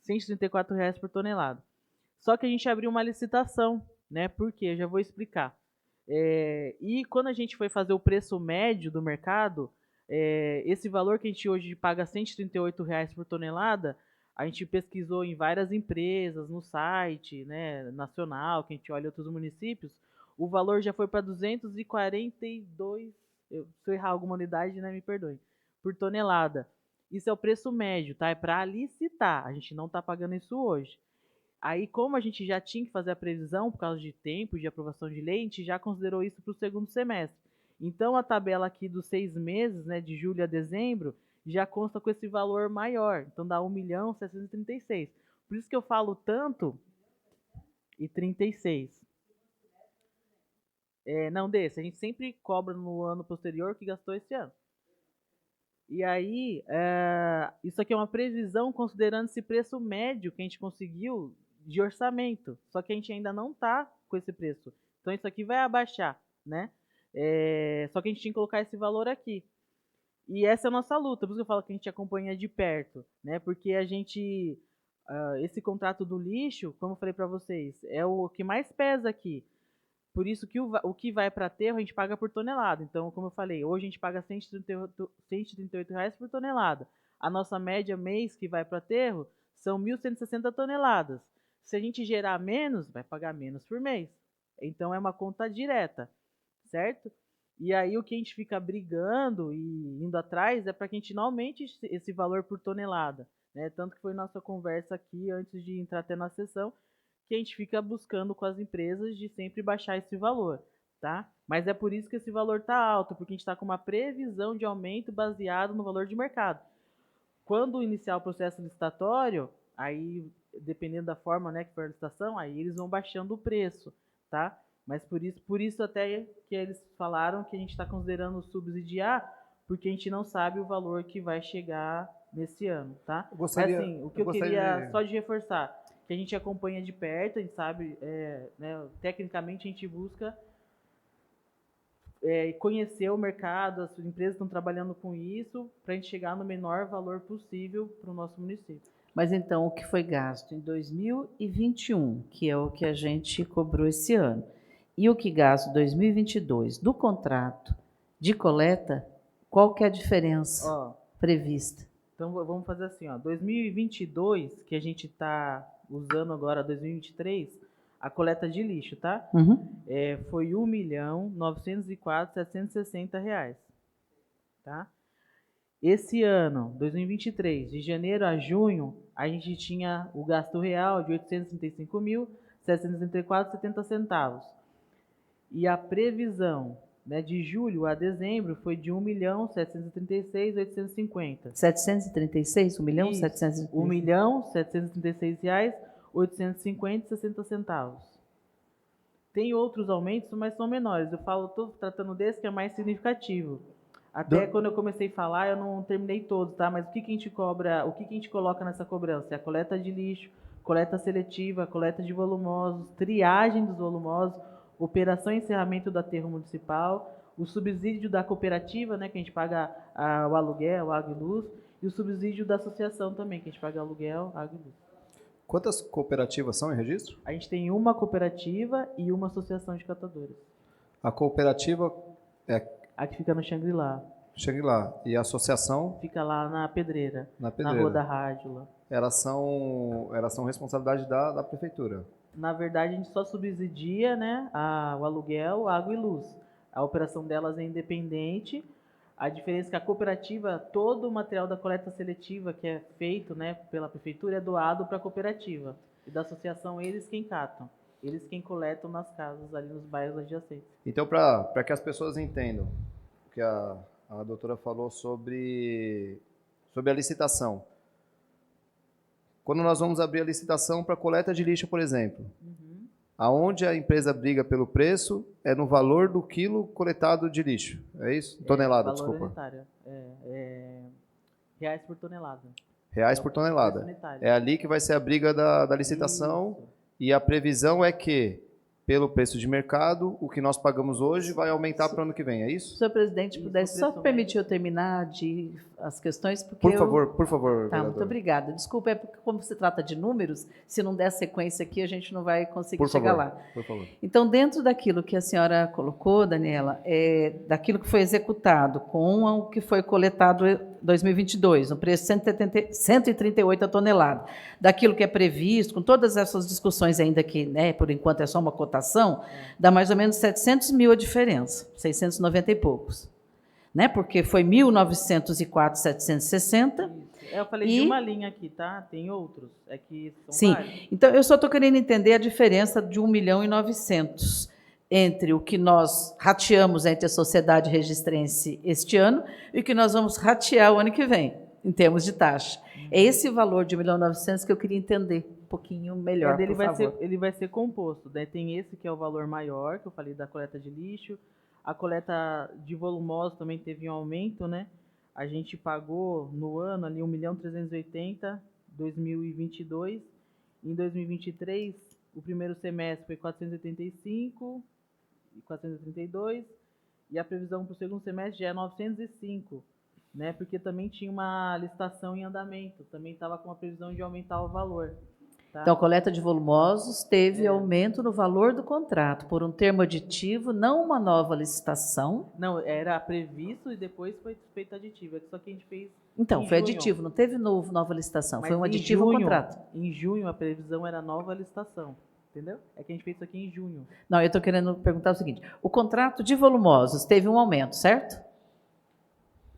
R$134 por tonelada. Só que a gente abriu uma licitação, né? Por quê? Eu já vou explicar. E quando a gente foi fazer o preço médio do mercado, esse valor que a gente hoje paga R$138 por tonelada, a gente pesquisou em várias empresas, no site, né, nacional, que a gente olha em outros municípios, o valor já foi para 242, se eu errar alguma unidade, né, me perdoe, por tonelada. Isso é o preço médio, tá? É para licitar, a gente não está pagando isso hoje. Aí, como a gente já tinha que fazer a previsão por causa de tempo, de aprovação de lei, a gente já considerou isso para o segundo semestre. Então, a tabela aqui dos 6 meses, né, de julho a dezembro, já consta com esse valor maior. Então, dá 1.736.000. Por isso que eu falo tanto e 36. Não desse, a gente sempre cobra no ano posterior que gastou esse ano. E aí, isso aqui é uma previsão considerando esse preço médio que a gente conseguiu de orçamento. Só que a gente ainda não está com esse preço. Então, isso aqui vai abaixar, né? Só que a gente tinha que colocar esse valor aqui. E essa é a nossa luta, por isso que eu falo que a gente acompanha de perto, né? Porque a gente, esse contrato do lixo, como eu falei para vocês, é o que mais pesa aqui. Por isso que o que vai para aterro a gente paga por tonelada. Então, como eu falei, hoje a gente paga R$138 por tonelada. A nossa média mês que vai para aterro são 1.160 toneladas. Se a gente gerar menos, vai pagar menos por mês. Então, é uma conta direta, certo? E aí o que a gente fica brigando e indo atrás é para que a gente não aumente esse valor por tonelada, né? Tanto que foi nossa conversa aqui antes de entrar até na sessão, que a gente fica buscando com as empresas de sempre baixar esse valor, tá? tá? Mas é por isso que esse valor está alto, porque a gente está com uma previsão de aumento baseado no valor de mercado. Quando iniciar o processo licitatório, aí, dependendo da forma, né, que for a licitação, aí eles vão baixando o preço, tá? Mas por isso até que eles falaram que a gente está considerando subsidiar, porque a gente não sabe o valor que vai chegar nesse ano, tá? Mas assim, o que eu queria só de reforçar, que a gente acompanha de perto, a gente sabe, né, tecnicamente a gente busca conhecer o mercado, as empresas estão trabalhando com isso, para a gente chegar no menor valor possível para o nosso município. Mas então, o que foi gasto em 2021, que é o que a gente cobrou esse ano, e o que gasto em 2022 do contrato de coleta, qual que é a diferença prevista? Então, vamos fazer assim, 2022, que a gente está usando agora, 2023, a coleta de lixo, tá? Uhum. Foi R$ 1.904.760, tá? Esse ano, 2023, de janeiro a junho, a gente tinha o gasto real de R$ 835.764,70. E a previsão, né, de julho a dezembro foi de R$ 1.736.850. 736? 1.736? R$ 1.736.850,60. Tem outros aumentos, mas são menores. Estou tratando desse que é mais significativo. Até quando eu comecei a falar, eu não terminei todos, tá? Mas o que a gente cobra, o que a gente coloca nessa cobrança? É a coleta de lixo, coleta seletiva, coleta de volumosos, triagem dos volumosos, operação e encerramento do aterro municipal, o subsídio da cooperativa, né, que a gente paga o aluguel, água e luz, e o subsídio da associação também, que a gente paga aluguel, água e luz. Quantas cooperativas são em registro? A gente tem uma cooperativa e uma associação de catadores. A cooperativa é... A que fica no Xangri-Lá. Xangri-Lá. E a associação? Fica lá na Pedreira. Na Pedreira. Na Rua da Rádio lá. Elas são responsabilidade da prefeitura. Na verdade, a gente só subsidia, né, o aluguel, água e luz. A operação delas é independente. A diferença é que a cooperativa, todo o material da coleta seletiva que é feito, né, pela prefeitura é doado para a cooperativa. E da associação, eles quem catam. Eles quem coletam nas casas, ali nos bairros adjacentes. Então, para que as pessoas entendam o que a doutora falou sobre a licitação. Quando nós vamos abrir a licitação para coleta de lixo, por exemplo, aonde a empresa briga pelo preço é no valor do quilo coletado de lixo. É isso? Tonelada, valor desculpa. Unitário. Reais por tonelada. Reais por tonelada. É ali que vai ser a briga da licitação. Isso. E a previsão é que, pelo preço de mercado, o que nós pagamos hoje vai aumentar para o ano que vem, é isso? Senhor presidente, pudesse só permitir eu terminar as questões, porque por favor. Tá, muito obrigada. Desculpa, é porque como se trata de números, se não der sequência aqui, a gente não vai conseguir chegar lá. Por favor. Então, dentro daquilo que a senhora colocou, Daniela, daquilo que foi executado com o que foi coletado em 2022, no preço de 138 a tonelada, daquilo que é previsto, com todas essas discussões ainda que, né, por enquanto é só uma cotação, dá mais ou menos 700 mil a diferença, 690 e poucos. Né? Porque foi 1.904.760. Eu falei de uma linha aqui, tá? Tem outros. É que são sim. Vários. Então, eu só estou querendo entender a diferença de 1.900.000 entre o que nós rateamos entre a sociedade registrense este ano e o que nós vamos ratear o ano que vem, em termos de taxa. É esse valor de 1.900.000 que eu queria entender um pouquinho melhor, por favor. Ele vai ser composto. Né? Tem esse que é o valor maior, que eu falei da coleta de lixo. A coleta de volumosos também teve um aumento, né? A gente pagou no ano ali 1.380.000, 2022. Em 2023, o primeiro semestre foi 485 e 432, e a previsão para o segundo semestre já é 905, né? Porque também tinha uma licitação em andamento, também estava com a previsão de aumentar o valor. Tá? Então, a coleta de volumosos teve aumento no valor do contrato, por um termo aditivo, não uma nova licitação. Não, era previsto e depois foi feito aditivo. É só que a gente fez. Então, foi aditivo, não teve nova licitação, foi um aditivo ao contrato. Em junho, a previsão era nova licitação. Entendeu? É que a gente fez isso aqui em junho. Não, eu estou querendo perguntar o seguinte: o contrato de volumosos teve um aumento, certo?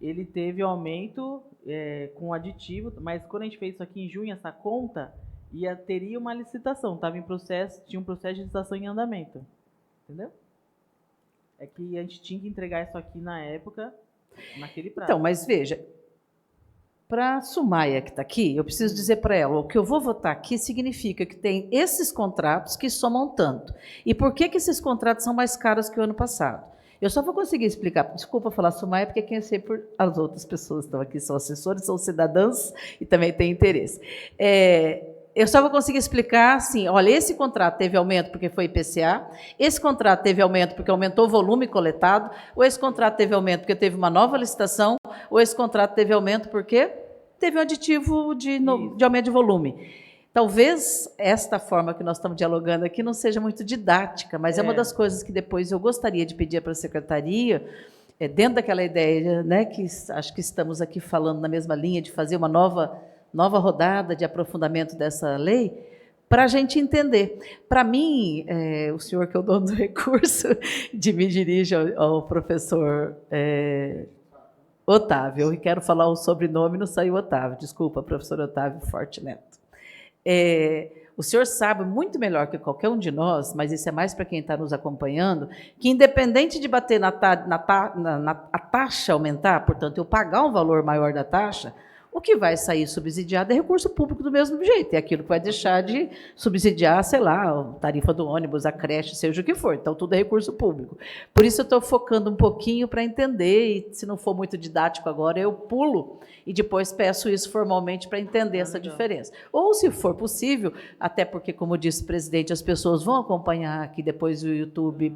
Ele teve aumento com aditivo, mas quando a gente fez isso aqui em junho, essa conta. Teria uma licitação, estava em processo, tinha um processo de licitação em andamento. Entendeu? É que a gente tinha que entregar isso aqui na época, naquele prazo. Então, mas veja, para a Sumaia que está aqui, eu preciso dizer para ela, o que eu vou votar aqui significa que tem esses contratos que somam tanto. E por que esses contratos são mais caros que o ano passado? Eu só vou conseguir explicar, desculpa falar Sumaia, porque quem eu sei por as outras pessoas que estão aqui são assessores, são cidadãs e também têm interesse. Eu só vou conseguir explicar assim, olha, esse contrato teve aumento porque foi IPCA, esse contrato teve aumento porque aumentou o volume coletado, ou esse contrato teve aumento porque teve uma nova licitação, ou esse contrato teve aumento porque teve um aditivo de aumento de volume. Talvez esta forma que nós estamos dialogando aqui não seja muito didática, mas é uma das coisas que depois eu gostaria de pedir para a secretaria, dentro daquela ideia, né, que acho que estamos aqui falando na mesma linha, de fazer uma nova rodada de aprofundamento dessa lei, para a gente entender. Para mim, o senhor que é o dono do recurso, de me dirige ao professor Otávio, eu quero falar o sobrenome, não saiu Otávio, desculpa, professor Otávio Forte Neto. O senhor sabe muito melhor que qualquer um de nós, mas isso é mais para quem está nos acompanhando, que independente de bater a taxa aumentar, portanto, eu pagar um valor maior da taxa, o que vai sair subsidiado é recurso público do mesmo jeito, é aquilo que vai deixar de subsidiar, sei lá, a tarifa do ônibus, a creche, seja o que for, então tudo é recurso público. Por isso eu estou focando um pouquinho para entender, e se não for muito didático agora, eu pulo e depois peço isso formalmente para entender essa diferença. Ou, se for possível, até porque, como disse o presidente, as pessoas vão acompanhar aqui depois o YouTube,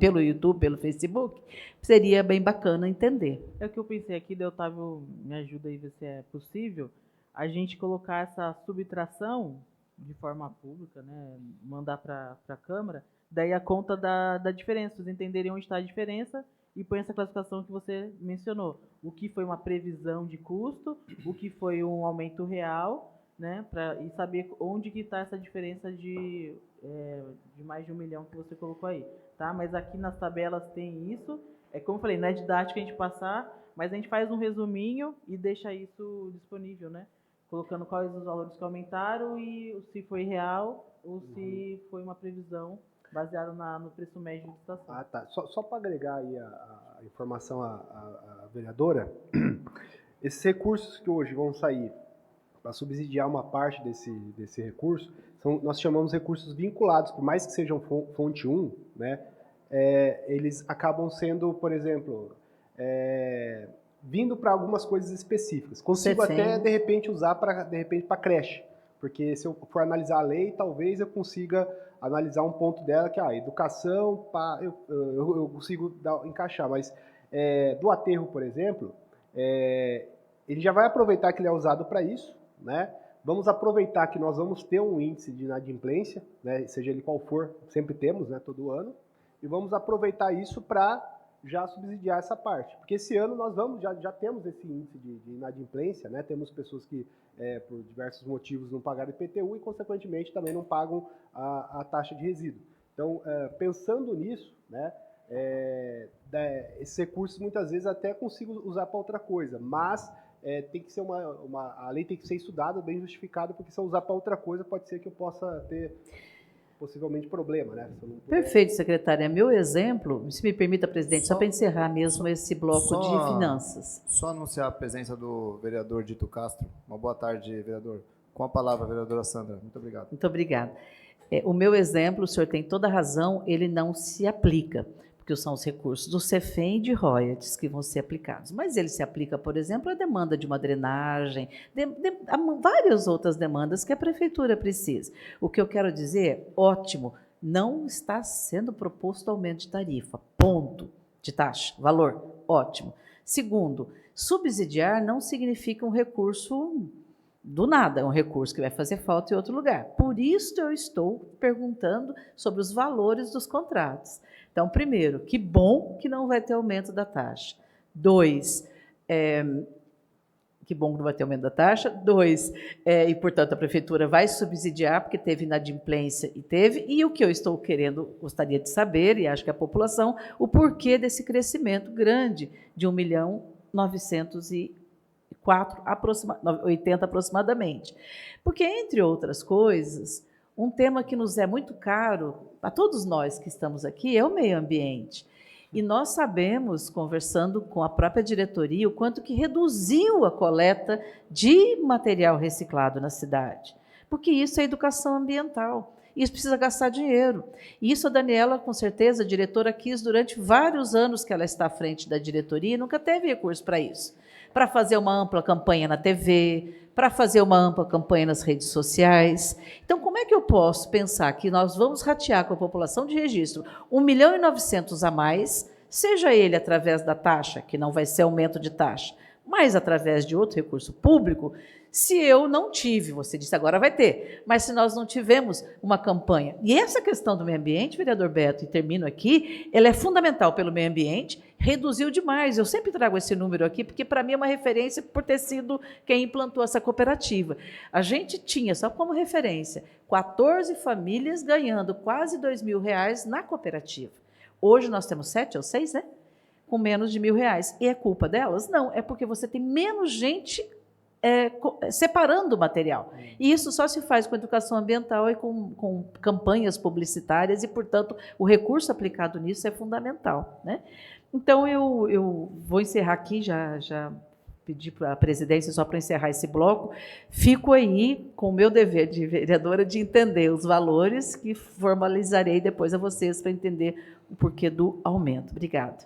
pelo Facebook, seria bem bacana entender. É o que eu pensei aqui, Otávio, me ajuda aí a ver se é possível, a gente colocar essa subtração de forma pública, né, mandar para a Câmara, daí a conta da diferença, vocês entenderem onde está a diferença e põe essa classificação que você mencionou. O que foi uma previsão de custo, o que foi um aumento real, né, e saber onde que está essa diferença de mais de 1 milhão que você colocou aí. Tá? Mas aqui nas tabelas tem isso. É como eu falei, não é didático a gente passar, mas a gente faz um resuminho e deixa isso disponível, né? Colocando quais os valores que aumentaram e se foi real ou se foi uma previsão baseada no preço médio de licitação. Ah, tá. Só para agregar aí a informação à vereadora, esses recursos que hoje vão sair para subsidiar uma parte desse recurso, nós chamamos recursos vinculados, por mais que sejam fonte 1, né? Eles acabam sendo, por exemplo, vindo para algumas coisas específicas. Consigo até, de repente, usar para creche, porque se eu for analisar a lei, talvez eu consiga analisar um ponto dela, que a educação, eu consigo encaixar, mas do aterro, por exemplo, ele já vai aproveitar que ele é usado para isso, né? Vamos aproveitar que nós vamos ter um índice de inadimplência, né? Seja ele qual for, sempre temos, né, todo ano, e vamos aproveitar isso para já subsidiar essa parte. Porque esse ano nós já temos esse índice de inadimplência, né? Temos pessoas que, por diversos motivos, não pagaram IPTU e, consequentemente, também não pagam a taxa de resíduo. Então, pensando nisso, né, esses recursos, muitas vezes, até consigo usar para outra coisa, mas tem que ser a lei tem que ser estudada, bem justificada, porque se eu usar para outra coisa, pode ser que eu possa ter possivelmente problema, né? Perfeito, secretária. Meu exemplo, se me permita, presidente, só para encerrar mesmo esse bloco de finanças. Só anunciar a presença do vereador Dito Castro. Uma boa tarde, vereador. Com a palavra, vereadora Sandra. Muito obrigado. Muito obrigada. O meu exemplo, o senhor tem toda a razão, ele não se aplica, porque são os recursos do CEFEM e de royalties que vão ser aplicados. Mas ele se aplica, por exemplo, à demanda de uma drenagem, a várias outras demandas que a prefeitura precisa. O que eu quero dizer, ótimo, não está sendo proposto aumento de tarifa, ponto, de taxa, valor, ótimo. Segundo, subsidiar não significa um recurso do nada, é um recurso que vai fazer falta em outro lugar. Por isso eu estou perguntando sobre os valores dos contratos. Então, primeiro, que bom que não vai ter aumento da taxa. 2, que bom que não vai ter aumento da taxa. 2, e, portanto, a prefeitura vai subsidiar, porque teve inadimplência e teve. E o que eu estou gostaria de saber, e acho que a população, o porquê desse crescimento grande de 1.904.080 aproximadamente. Porque, entre outras coisas, um tema que nos é muito caro, a todos nós que estamos aqui, é o meio ambiente. E nós sabemos, conversando com a própria diretoria, o quanto que reduziu a coleta de material reciclado na cidade. Porque isso é educação ambiental. Isso precisa gastar dinheiro. E isso a Daniela, com certeza, a diretora, quis durante vários anos que ela está à frente da diretoria e nunca teve recurso para isso. Para fazer uma ampla campanha na TV, para fazer uma ampla campanha nas redes sociais. Então, como é que eu posso pensar que nós vamos ratear com a população de registro 1.900.000 a mais, seja ele através da taxa, que não vai ser aumento de taxa, mas através de outro recurso público, se eu não tive, você disse agora vai ter, mas se nós não tivemos uma campanha. E essa questão do meio ambiente, vereador Beto, e termino aqui, ela é fundamental pelo meio ambiente, reduziu demais. Eu sempre trago esse número aqui, porque para mim é uma referência por ter sido quem implantou essa cooperativa. A gente tinha, só como referência, 14 famílias ganhando quase R$2.000 na cooperativa. Hoje nós temos 7 ou 6, né? Com menos de R$1.000. E é culpa delas? Não, é porque você tem menos gente separando o material. E isso só se faz com educação ambiental e com campanhas publicitárias e, portanto, o recurso aplicado nisso é fundamental, né? Então, eu vou encerrar aqui, já pedi para a presidência só para encerrar esse bloco. Fico aí com o meu dever de vereadora de entender os valores que formalizarei depois a vocês para entender o porquê do aumento. Obrigada.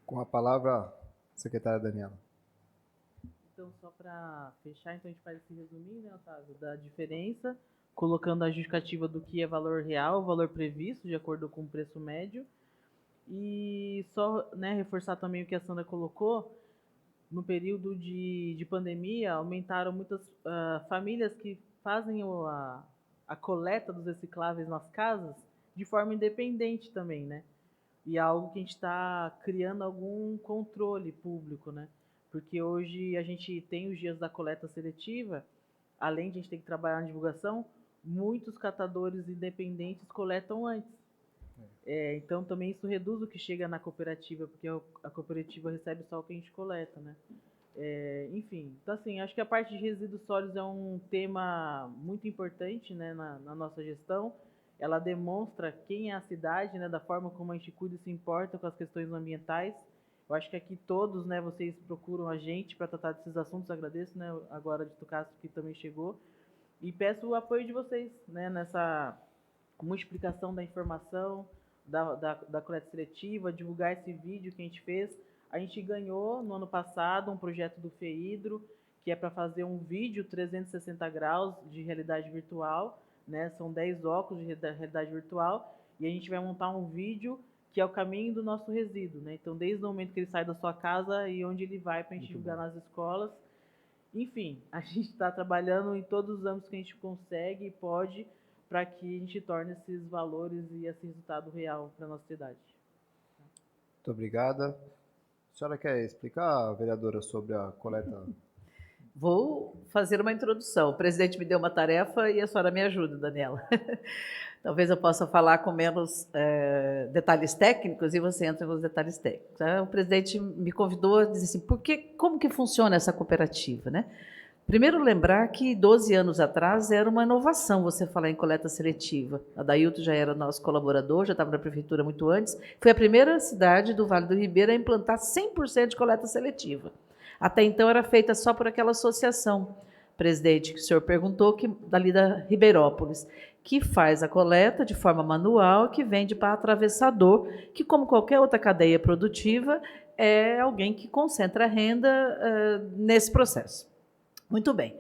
Com a palavra, secretária Daniela. Então, só para fechar, então a gente faz esse resuminho, né, Otávio, da diferença, colocando a justificativa do que é valor real, valor previsto, de acordo com o preço médio. E só, né, reforçar também o que a Sandra colocou, no período de pandemia, aumentaram muitas famílias que fazem a coleta dos recicláveis nas casas de forma independente também, né? E é algo que a gente está criando algum controle público, né? Porque hoje a gente tem os dias da coleta seletiva, além de a gente ter que trabalhar na divulgação, muitos catadores independentes coletam antes. Então também isso reduz o que chega na cooperativa, porque a cooperativa recebe só o que a gente coleta, né? Enfim, então assim, acho que a parte de resíduos sólidos é um tema muito importante, né, na nossa gestão. Ela demonstra quem é a cidade, né, da forma como a gente cuida e se importa com as questões ambientais. Eu acho que aqui todos, né, vocês procuram a gente para tratar desses assuntos. Agradeço, né, agora de Tucásio, que também chegou. E peço o apoio de vocês, né, nessa multiplicação da informação, da coleta seletiva, divulgar esse vídeo que a gente fez. A gente ganhou, no ano passado, um projeto do FEIDRO, que é para fazer um vídeo 360 graus de realidade virtual, né? São 10 óculos de realidade virtual, e a gente vai montar um vídeo que é o caminho do nosso resíduo, né? Então, desde o momento que ele sai da sua casa e onde ele vai para a gente divulgar nas escolas. Enfim, a gente está trabalhando em todos os âmbitos que a gente consegue e pode para que a gente torne esses valores e esse resultado real para a nossa cidade. Muito obrigada. A senhora quer explicar, vereadora, sobre a coleta? Vou fazer uma introdução. O presidente me deu uma tarefa e a senhora me ajuda, Daniela. Talvez eu possa falar com menos detalhes técnicos e você entra nos detalhes técnicos. O presidente me convidou a dizer assim, como que funciona essa cooperativa, né? Primeiro, lembrar que 12 anos atrás era uma inovação você falar em coleta seletiva. A Dailton já era nosso colaborador, já estava na prefeitura muito antes. Foi a primeira cidade do Vale do Ribeira a implantar 100% de coleta seletiva. Até então era feita só por aquela associação, presidente, que o senhor perguntou, que dali da Ribeirópolis, que faz a coleta de forma manual, que vende para atravessador, que, como qualquer outra cadeia produtiva, é alguém que concentra a renda nesse processo. Muito bem.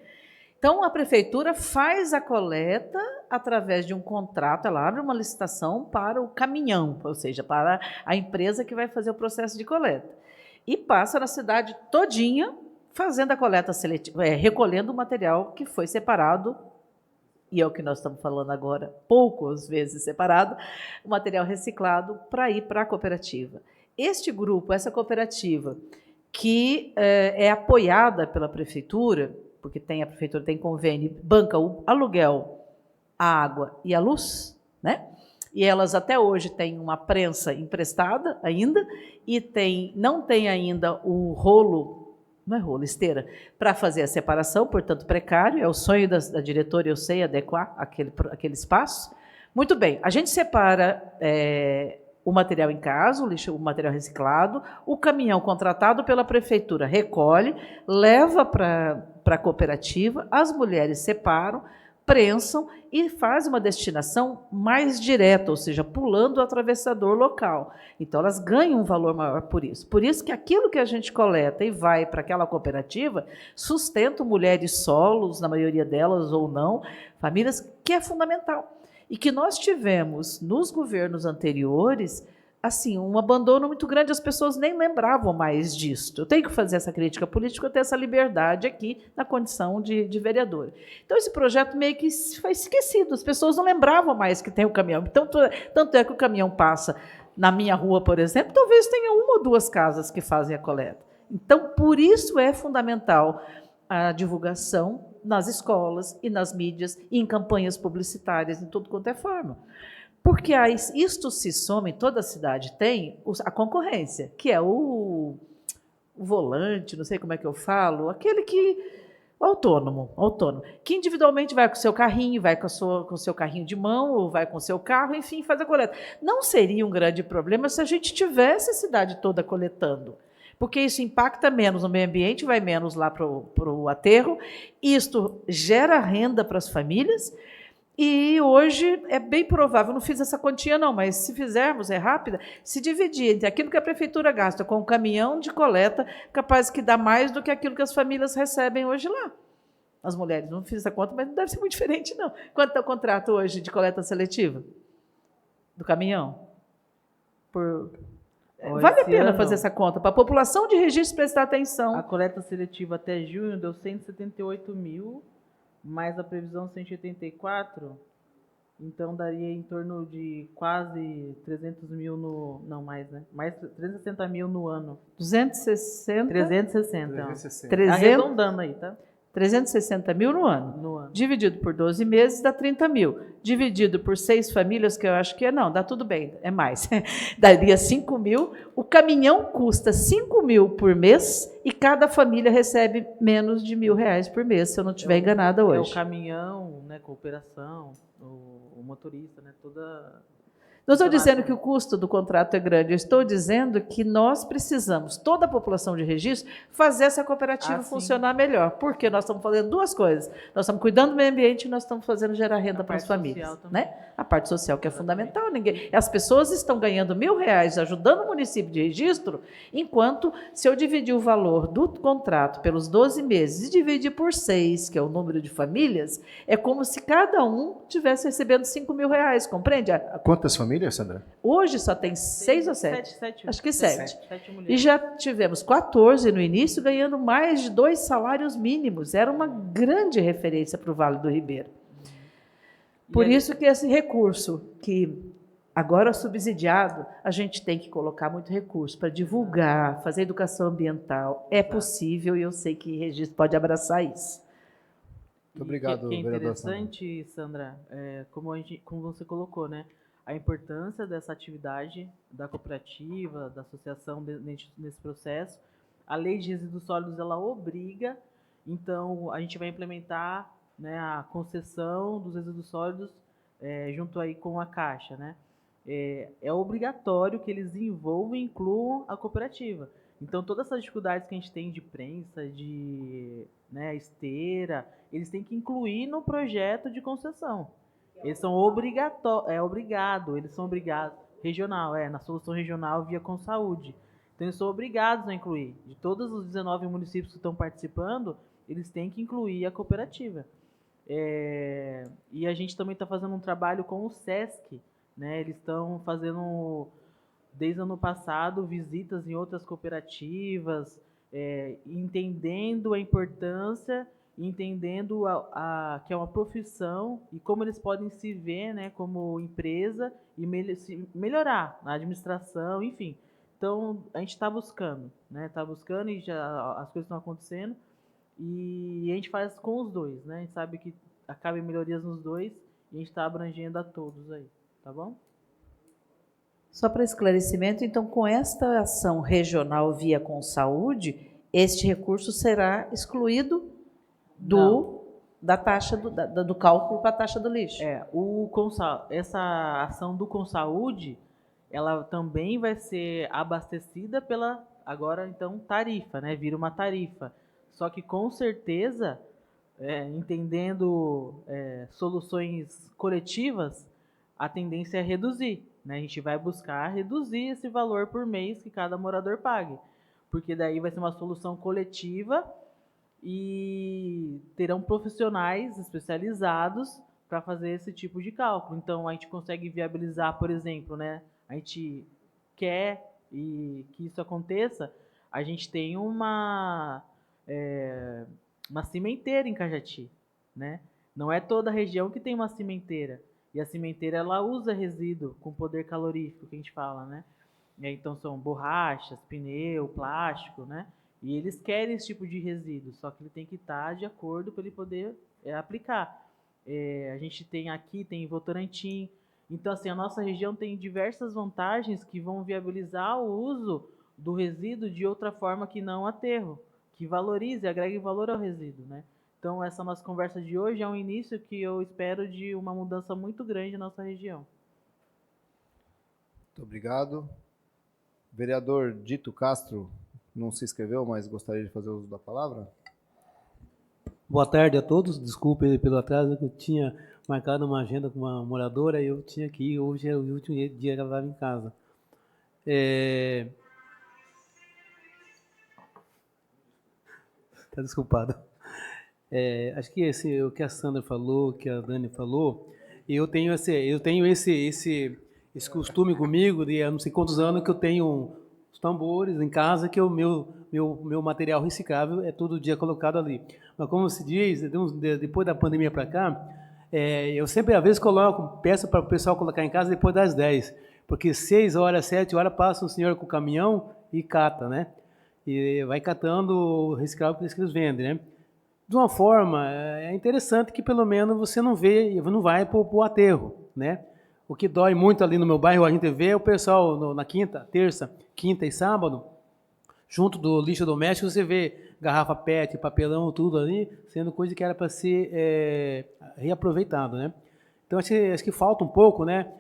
Então, a prefeitura faz a coleta através de um contrato, ela abre uma licitação para o caminhão, ou seja, para a empresa que vai fazer o processo de coleta. E passa na cidade todinha fazendo a coleta seletiva, recolhendo o material que foi separado, e é o que nós estamos falando agora, poucas vezes separado, o material reciclado para ir para a cooperativa. Este grupo, essa cooperativa, que é apoiada pela prefeitura, porque a prefeitura tem convênio, banca o aluguel, a água e a luz, né? E elas até hoje têm uma prensa emprestada ainda, e não tem ainda o rolo, não é rolo, esteira, para fazer a separação, portanto precário, é o sonho da diretora, eu sei, adequar aquele espaço, Muito bem, a gente separa o material em casa, o lixo, o material reciclado, o caminhão contratado pela prefeitura recolhe, leva para a cooperativa, as mulheres separam, prensam e fazem uma destinação mais direta, ou seja, pulando o atravessador local. Então, elas ganham um valor maior por isso. Por isso que aquilo que a gente coleta e vai para aquela cooperativa sustenta mulheres solos, na maioria delas ou não, famílias, que é fundamental. E que nós tivemos, nos governos anteriores, assim, um abandono muito grande, as pessoas nem lembravam mais disso. Eu tenho que fazer essa crítica política, eu tenho essa liberdade aqui na condição de vereadora. Então, esse projeto meio que foi esquecido, as pessoas não lembravam mais que tem o caminhão. Então, tanto é que o caminhão passa na minha rua, por exemplo, talvez tenha 1 ou 2 casas que fazem a coleta. Então, por isso é fundamental a divulgação nas escolas e nas mídias, e em campanhas publicitárias, em tudo quanto é forma. Porque isto se soma, em toda a cidade tem a concorrência, que é o volante, não sei como é que eu falo, aquele que... O autônomo, que individualmente vai com o seu carrinho, vai com o seu carrinho de mão, ou vai com o seu carro, enfim, faz a coleta. Não seria um grande problema se a gente tivesse a cidade toda coletando, porque isso impacta menos no meio ambiente, vai menos lá para o aterro, isto gera renda para as famílias, e hoje é bem provável, não fiz essa quantia não, mas se fizermos, é rápida, se dividir entre aquilo que a prefeitura gasta com o caminhão de coleta, capaz que dá mais do que aquilo que as famílias recebem hoje lá. As mulheres, não fiz essa conta, mas não deve ser muito diferente não. Quanto está o contrato hoje de coleta seletiva? Do caminhão? Vale a pena fazer essa conta, para a população de Registro prestar atenção. A coleta seletiva até junho deu 178 mil, mais a previsão 184, então daria em torno de quase 300 mil no... Não, mais, né? Mais 360 mil no ano. 260? 360. 360. Tá arredondando aí, tá? 360 mil no ano. No ano. Dividido por 12 meses dá 30 mil. Dividido por 6 famílias, que eu acho que não, dá tudo bem, é mais. Daria 5 mil. O caminhão custa 5 mil por mês e cada família recebe menos de R$ 1.000 por mês, se eu não estiver enganada hoje. É o caminhão, né, cooperação, o motorista, né, toda... Não estou dizendo que o custo do contrato é grande, eu estou dizendo que nós precisamos, toda a população de Registro, fazer essa cooperativa funcionar melhor. Porque nós estamos fazendo 2 coisas. Nós estamos cuidando do meio ambiente e nós estamos fazendo gerar renda para as famílias. Né? A parte social, que é fundamental. As pessoas estão ganhando R$ 1.000 ajudando o município de Registro, enquanto, se eu dividir o valor do contrato pelos 12 meses e dividir por 6, que é o número de famílias, é como se cada um estivesse recebendo R$ 5.000, compreende? Quantas famílias, Sandra? Hoje só tem 6 ou 7? Acho que 7. mulheres. E já tivemos 14 no início, ganhando mais de 2 salários mínimos. Era uma grande referência para o Vale do Ribeira. Por isso que esse recurso, que agora é subsidiado, a gente tem que colocar muito recurso para divulgar, fazer educação ambiental. É possível e eu sei que Registro pode abraçar isso. Muito obrigado, que é vereador interessante, Sandra, como você colocou, né? A importância dessa atividade da cooperativa, da associação nesse processo. A lei de resíduos sólidos, ela obriga, então a gente vai implementar, né, a concessão dos resíduos sólidos junto aí com a Caixa, né? É obrigatório que eles envolvam e incluam a cooperativa. Então, todas essas dificuldades que a gente tem de prensa, de, né, esteira, eles têm que incluir no projeto de concessão. Eles são obrigados, regional, na solução regional via Consaúde. Então, eles são obrigados a incluir. De todos os 19 municípios que estão participando, eles têm que incluir a cooperativa. E a gente também está fazendo um trabalho com o SESC, né? Eles estão fazendo, desde o ano passado, visitas em outras cooperativas, entendendo a importância, entendendo que é uma profissão e como eles podem se ver, né, como empresa e melhorar na administração, enfim. Então, a gente está buscando, né? Está buscando e já as coisas estão acontecendo e a gente faz com os dois, né? A gente sabe que acaba em melhorias nos dois e a gente está abrangendo a todos aí, tá bom? Só para esclarecimento, então, com esta ação regional via Consaúde, este recurso será excluído da taxa do cálculo para a taxa do lixo. Essa ação do Consaúde, ela também vai ser abastecida pela, agora então, tarifa, né? Vira uma tarifa. Só que com certeza, entendendo soluções coletivas, a tendência é reduzir, né? A gente vai buscar reduzir esse valor por mês que cada morador pague, porque daí vai ser uma solução coletiva e terão profissionais especializados para fazer esse tipo de cálculo. Então, a gente consegue viabilizar, por exemplo, né? A gente quer que isso aconteça, a gente tem uma cimenteira em Cajati, né? Não é toda a região que tem uma cimenteira. E a cimenteira, ela usa resíduo com poder calorífico, que a gente fala, né? Então, são borrachas, pneu, plástico, né? E eles querem esse tipo de resíduo, só que ele tem que estar de acordo para ele poder aplicar. A gente tem aqui, tem em Votorantim. Então, assim, a nossa região tem diversas vantagens que vão viabilizar o uso do resíduo de outra forma que não aterro, que valorize, agregue valor ao resíduo, né? Então, essa nossa conversa de hoje é um início que eu espero de uma mudança muito grande na nossa região. Muito obrigado. Vereador Dito Castro não se inscreveu, mas gostaria de fazer uso da palavra. Boa tarde a todos. Desculpe pelo atraso, que eu tinha marcado uma agenda com uma moradora e eu tinha que ir. Hoje é o último dia que ela estava em casa. Tá desculpado. Acho que o que a Sandra falou, que a Dani falou, eu tenho esse costume comigo de há não sei quantos anos que eu tenho os tambores em casa, que o meu material reciclável é todo dia colocado ali. Mas como se diz, depois da pandemia para cá, eu sempre, às vezes, peço para o pessoal colocar em casa depois das 10, porque 6 horas, 7 horas passa o senhor com o caminhão e cata, né? E vai catando o reciclável que eles vendem, né? De uma forma, é interessante que pelo menos você não vai para o aterro, né? O que dói muito ali no meu bairro, a gente vê o pessoal na terça, quinta e sábado, junto do lixo doméstico, você vê garrafa PET, papelão, tudo ali, sendo coisa que era para ser reaproveitado, né? Então, acho que falta um pouco, né?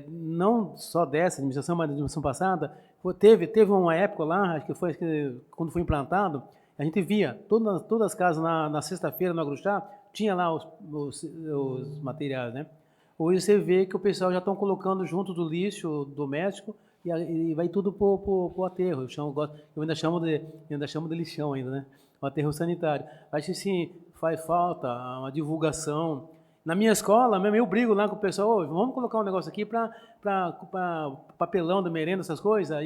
Não só dessa administração, mas da administração passada, teve uma época lá, acho que quando foi implantado, a gente via, todas as casas na sexta-feira, no Agruxá, tinha lá os materiais, né? Hoje você vê que o pessoal já estão colocando junto do lixo doméstico e vai tudo para o aterro. Eu ainda chamo de lixão ainda, né? O aterro sanitário. Acho que sim, faz falta uma divulgação. Na minha escola, mesmo eu brigo lá com o pessoal, vamos colocar um negócio aqui para papelão da merenda, essas coisas,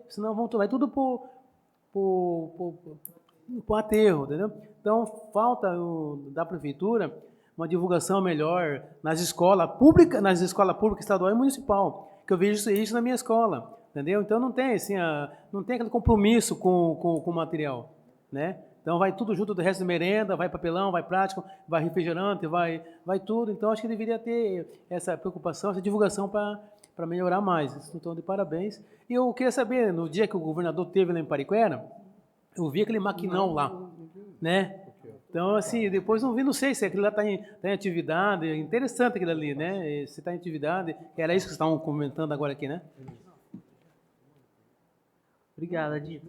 senão vai tudo para o aterro, entendeu? Então, falta da prefeitura uma divulgação melhor nas escolas públicas estadual e municipal, que eu vejo isso na minha escola, entendeu? Então, não tem aquele compromisso com o material, né? Então, vai tudo junto do resto de merenda, vai papelão, vai plástico, vai refrigerante, vai tudo. Então, acho que deveria ter essa preocupação, essa divulgação para melhorar mais. Então, de parabéns. E eu queria saber, no dia que o governador teve lá em Pariquera, eu vi aquele maquinão lá, né? Então, assim, depois não sei se aquilo lá está em atividade, é interessante aquilo ali, né? Se está em atividade, era isso que vocês estavam comentando agora aqui, né? Obrigada, Dito.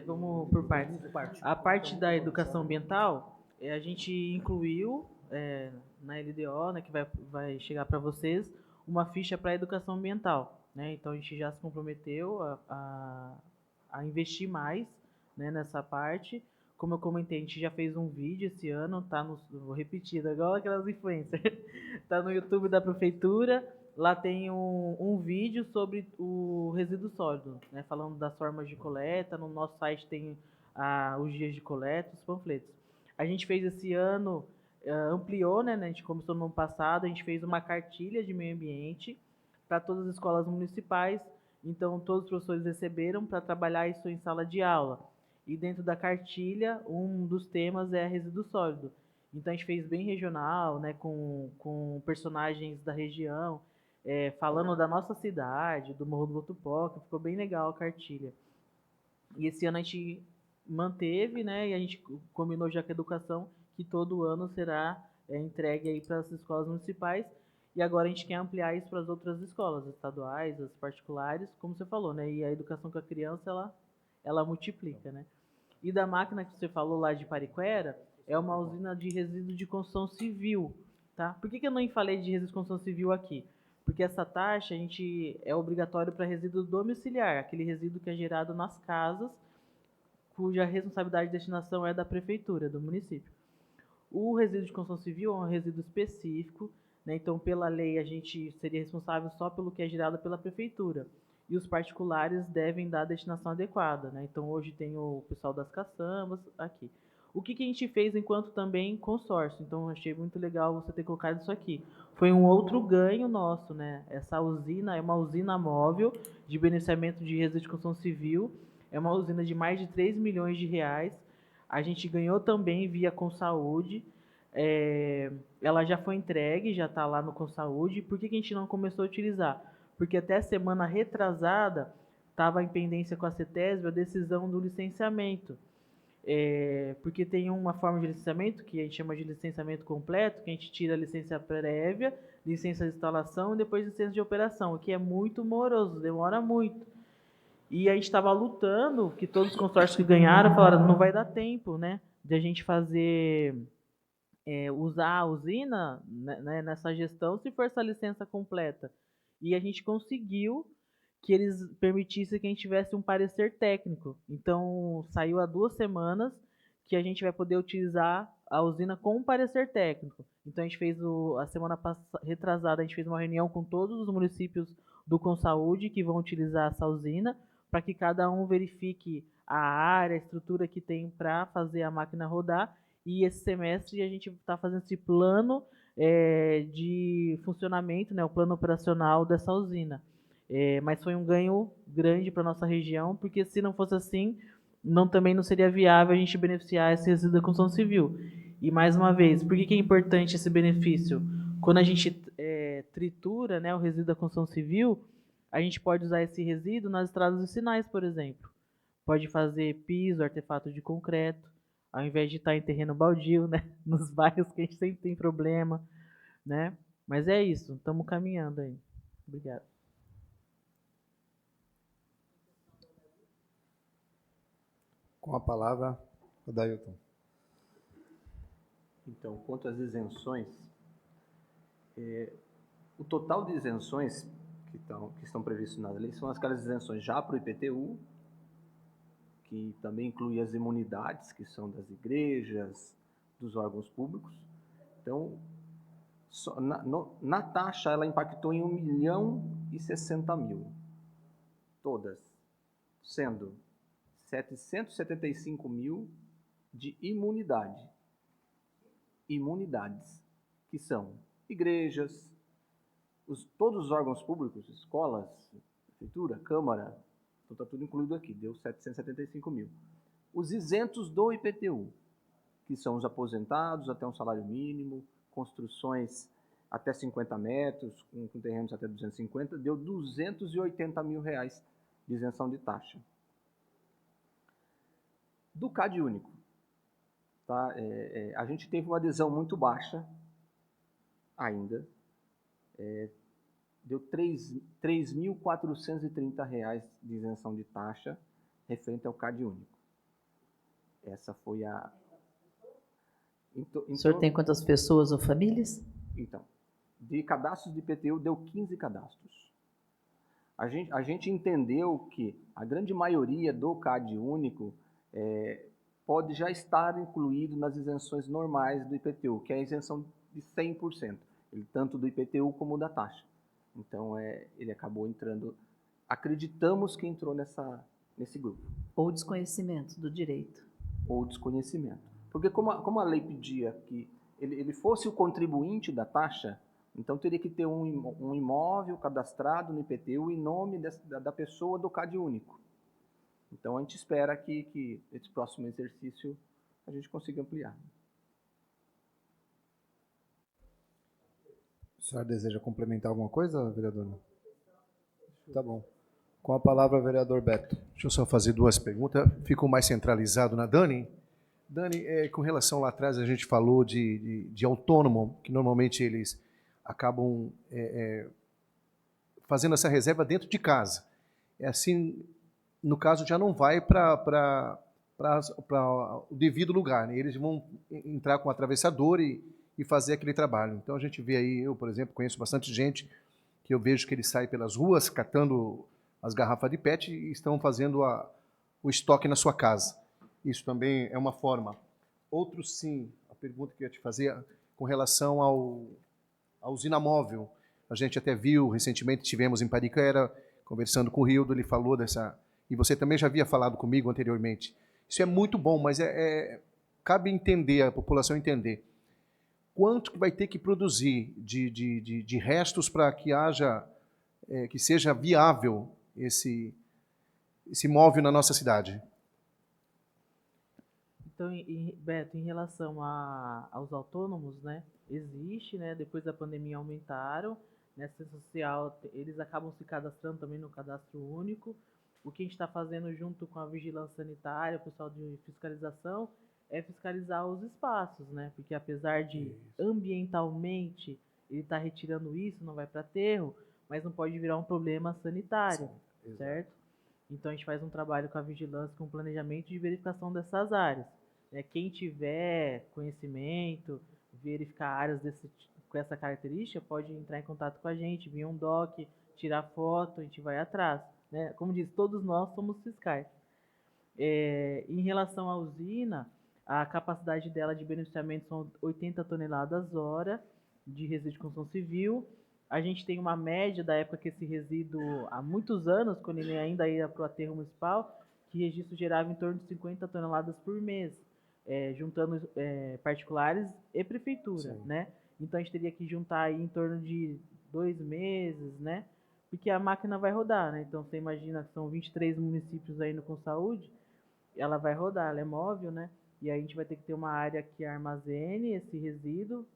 Vamos por partes. A parte da educação ambiental, a gente incluiu na LDO, né, que vai chegar para vocês, uma ficha para a educação ambiental, né? Então, a gente já se comprometeu a investir mais, né, nessa parte. Como eu comentei, a gente já fez um vídeo esse ano, vou repetir, igual aquelas influencers, tá no YouTube da prefeitura, lá tem um vídeo sobre o resíduo sólido, né, falando das formas de coleta. No nosso site tem os dias de coleta, os panfletos. A gente fez esse ano, ampliou, né, a gente começou no ano passado, a gente fez uma cartilha de meio ambiente para todas as escolas municipais. Então, todos os professores receberam para trabalhar isso em sala de aula. E dentro da cartilha, um dos temas é resíduo sólido. Então, a gente fez bem regional, né, com personagens da região, falando da nossa cidade, do Morro do Votupoca. Ficou bem legal a cartilha. E esse ano a gente manteve, né, e a gente combinou já com a educação, que todo ano será entregue aí para as escolas municipais. E agora a gente quer ampliar isso para as outras escolas estaduais, as particulares, como você falou, né? E a educação com a criança, ela multiplica, né? E da máquina que você falou lá de Pariquera, é uma usina de resíduo de construção civil, tá? Por que eu não falei de resíduo de construção civil aqui? Porque essa taxa é obrigatório para resíduo domiciliar, aquele resíduo que é gerado nas casas, cuja responsabilidade de destinação é da prefeitura, do município. O resíduo de construção civil é um resíduo específico, né? Então, pela lei, a gente seria responsável só pelo que é gerado pela prefeitura. E os particulares devem dar a destinação adequada, né? Então, hoje tem o pessoal das caçambas aqui. O que a gente fez enquanto também consórcio? Então, achei muito legal você ter colocado isso aqui. Foi um outro ganho nosso, né? Essa usina é uma usina móvel de beneficiamento de resíduo de construção civil. É uma usina de mais de 3 milhões de reais. A gente ganhou também via Consaúde. Ela já foi entregue, já está lá no Consaúde. Por que a gente não começou a utilizar? Porque até a semana retrasada estava em pendência com a CETESB a decisão do licenciamento. Porque tem uma forma de licenciamento que a gente chama de licenciamento completo, que a gente tira a licença prévia, licença de instalação e depois licença de operação, o que é muito moroso, demora muito. E a gente estava lutando, que todos os consórcios que ganharam falaram, não vai dar tempo, né, de a gente fazer, usar a usina, né, nessa gestão, se for essa licença completa. E a gente conseguiu que eles permitissem que a gente tivesse um parecer técnico. Então, saiu há 2 semanas que a gente vai poder utilizar a usina com um parecer técnico. Então, a gente fez, a semana retrasada, a gente fez uma reunião com todos os municípios do Consaúde que vão utilizar essa usina, para que cada um verifique a área, a estrutura que tem para fazer a máquina rodar. E esse semestre a gente está fazendo esse plano de funcionamento, né, o plano operacional dessa usina. Mas foi um ganho grande para a nossa região, porque se não fosse assim, também não seria viável a gente beneficiar esse resíduo da construção civil. E mais uma vez, por que é importante esse benefício? Quando a gente tritura, né, o resíduo da construção civil, a gente pode usar esse resíduo nas estradas vicinais, por exemplo. Pode fazer piso, artefato de concreto, ao invés de estar em terreno baldio, né, nos bairros que a gente sempre tem problema, né? Mas é isso, estamos caminhando aí. Obrigado. Com a palavra, o Dailton. Então, quanto às isenções, o total de isenções que estão previstas na lei são aquelas isenções já para o IPTU, que também inclui as imunidades, que são das igrejas, dos órgãos públicos. Então, na taxa, ela impactou em 1.060.000, todas, sendo 775.000 de imunidade. Imunidades, que são igrejas, todos os órgãos públicos, escolas, prefeitura, câmara, então está tudo incluído aqui, deu 775.000. Os isentos do IPTU, que são os aposentados até um salário mínimo, construções até 50 metros, com terrenos até 250, deu R$280.000 de isenção de taxa. Do CAD único, tá? A gente teve uma adesão muito baixa ainda, deu R$3.430 de isenção de taxa referente ao CAD único. Essa foi a... O senhor tem quantas pessoas ou famílias? Então, de cadastros de IPTU deu 15 cadastros. A gente entendeu que a grande maioria do CAD único pode já estar incluído nas isenções normais do IPTU, que é a isenção de 100%, tanto do IPTU como da taxa. Então, ele acabou entrando, acreditamos que entrou nesse grupo. Ou desconhecimento do direito. Ou desconhecimento. Porque como a lei pedia que ele fosse o contribuinte da taxa, então teria que ter um imóvel cadastrado no IPTU em nome da pessoa do CAD único. Então, a gente espera que esse próximo exercício a gente consiga ampliar. O senhor deseja complementar alguma coisa, vereador? Tá bom. Com a palavra, vereador Beto. Deixa eu só fazer 2 perguntas. Ficou mais centralizado na Dani, Dani, com relação lá atrás, a gente falou de autônomo, que normalmente eles acabam fazendo essa reserva dentro de casa. É assim, no caso, já não vai para o devido lugar, né? Eles vão entrar com o atravessador e fazer aquele trabalho. Então a gente vê aí, eu, por exemplo, conheço bastante gente que eu vejo que eles saem pelas ruas catando as garrafas de PET e estão fazendo o estoque na sua casa. Isso também é uma forma. Outro sim, a pergunta que eu ia te fazer com relação à usina móvel. A gente até viu, recentemente tivemos em Pariquera, conversando com o Rildo, ele falou dessa... E você também já havia falado comigo anteriormente. Isso é muito bom, mas cabe entender, a população entender. Quanto que vai ter que produzir de restos para que haja, que seja viável esse móvel na nossa cidade? Então, Beto, em relação aos autônomos, né, existe, né, depois da pandemia aumentaram, nessa social eles acabam se cadastrando também no cadastro único. O que a gente está fazendo junto com a vigilância sanitária, o pessoal de fiscalização, é fiscalizar os espaços, né, porque apesar de ambientalmente ele está retirando isso, não vai para aterro, mas não pode virar um problema sanitário, certo? Então a gente faz um trabalho com a vigilância, com o planejamento de verificação dessas áreas. Quem tiver conhecimento, verificar áreas com essa característica, pode entrar em contato com a gente, vir um doc, tirar foto, a gente vai atrás. Né? Como diz, todos nós somos fiscais. Em relação à usina, a capacidade dela de beneficiamento são 80 toneladas hora de resíduo de construção civil. A gente tem uma média da época que esse resíduo, há muitos anos, quando ele ainda ia para o aterro municipal, que registro gerava em torno de 50 toneladas por mês, juntando particulares e prefeitura, né? Então a gente teria que juntar aí em torno de 2 meses, né? Porque a máquina vai rodar, né? Então você imagina que são 23 municípios aí no Consaúde, ela vai rodar, ela é móvel, né? E aí a gente vai ter que ter uma área que armazene esse resíduo,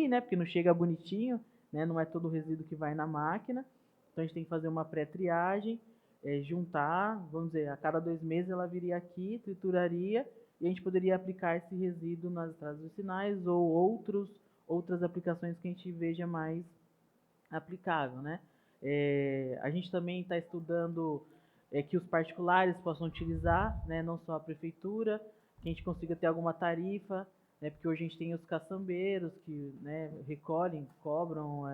né? Porque não chega bonitinho, né? Não é todo o resíduo que vai na máquina. Então a gente tem que fazer uma pré-triagem, juntar, vamos dizer, a cada 2 meses ela viria aqui, trituraria, e a gente poderia aplicar esse resíduo nas estradas vicinais ou outras aplicações que a gente veja mais aplicável, né? A gente também está estudando que os particulares possam utilizar, né? Não só a prefeitura, que a gente consiga ter alguma tarifa, né? Porque hoje a gente tem os caçambeiros que, né, recolhem, cobram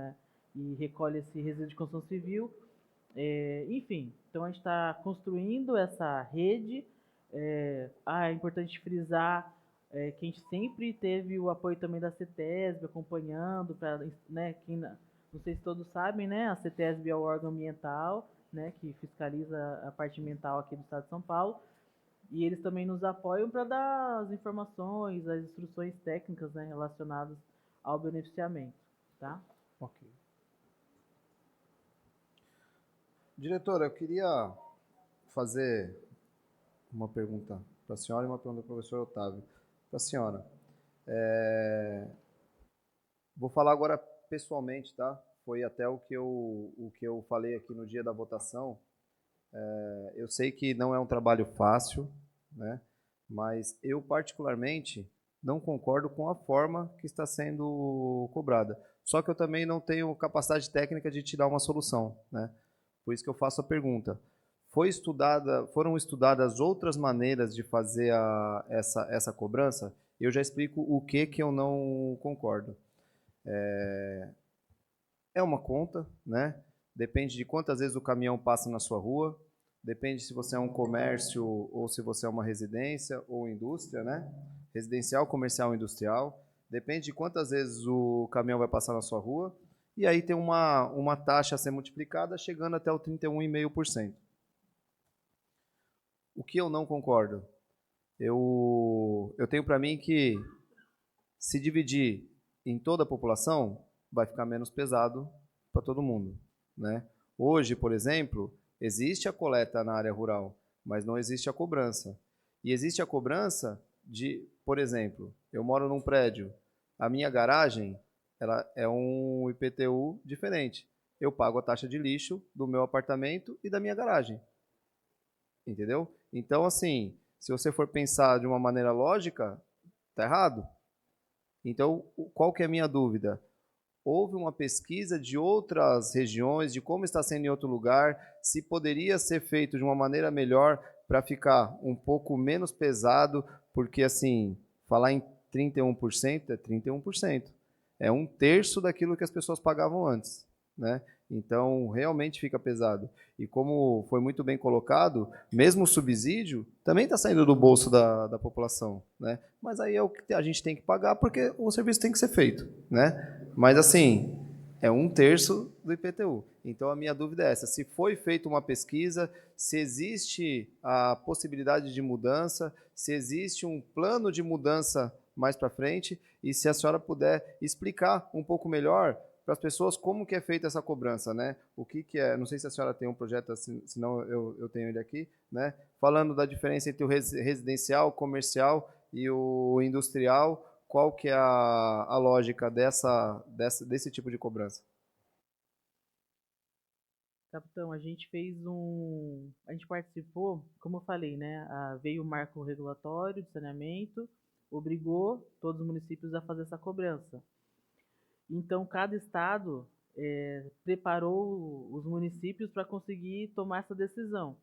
e recolhem esse resíduo de construção civil. Enfim, então a gente está construindo essa rede. É importante frisar que a gente sempre teve o apoio também da CETESB, acompanhando, né, não sei se todos sabem, né, a CETESB é o órgão ambiental, né, que fiscaliza a parte ambiental aqui do estado de São Paulo, e eles também nos apoiam para dar as informações, as instruções técnicas, né, relacionadas ao beneficiamento, tá? Ok. Diretora, eu queria fazer uma pergunta para a senhora e uma pergunta para o professor Otávio. Para a senhora, vou falar agora pessoalmente, tá? Foi até o que eu falei aqui no dia da votação. Eu sei que não é um trabalho fácil, né? Mas eu particularmente não concordo com a forma que está sendo cobrada. Só que eu também não tenho capacidade técnica de te dar uma solução, né? Por isso que eu faço a pergunta. Foram estudadas outras maneiras de fazer essa cobrança? Eu já explico o que eu não concordo. É uma conta, né? Depende de quantas vezes o caminhão passa na sua rua, depende se você é um comércio ou se você é uma residência ou indústria, né? Residencial, comercial, industrial. Depende de quantas vezes o caminhão vai passar na sua rua. E aí tem uma taxa a ser multiplicada, chegando até o 31,5%. O que eu não concordo? Eu tenho para mim que se dividir em toda a população, vai ficar menos pesado para todo mundo, né? Hoje, por exemplo, existe a coleta na área rural, mas não existe a cobrança. E existe a cobrança de, por exemplo, eu moro num prédio, a minha garagem, ela é um IPTU diferente. Eu pago a taxa de lixo do meu apartamento e da minha garagem. Entendeu? Então, assim, se você for pensar de uma maneira lógica, está errado. Então, qual que é a minha dúvida? Houve uma pesquisa de outras regiões, de como está sendo em outro lugar, se poderia ser feito de uma maneira melhor para ficar um pouco menos pesado, porque, assim, falar em 31% é 31%. É um terço daquilo que as pessoas pagavam antes, né? Então, realmente fica pesado. E como foi muito bem colocado, mesmo o subsídio também está saindo do bolso da população, né? Mas aí é o que a gente tem que pagar porque o serviço tem que ser feito, né? Mas assim, é um terço do IPTU. Então, a minha dúvida é essa, se foi feita uma pesquisa, se existe a possibilidade de mudança, se existe um plano de mudança mais para frente, e se a senhora puder explicar um pouco melhor para as pessoas como que é feita essa cobrança, né? O que é, não sei se a senhora tem um projeto assim, senão eu tenho ele aqui, né? Falando da diferença entre o residencial, comercial e o industrial, qual que é a lógica desse tipo de cobrança? Capitão, a gente a gente participou, como eu falei, né? Veio o marco regulatório de saneamento, obrigou todos os municípios a fazer essa cobrança. Então, cada estado preparou os municípios para conseguir tomar essa decisão.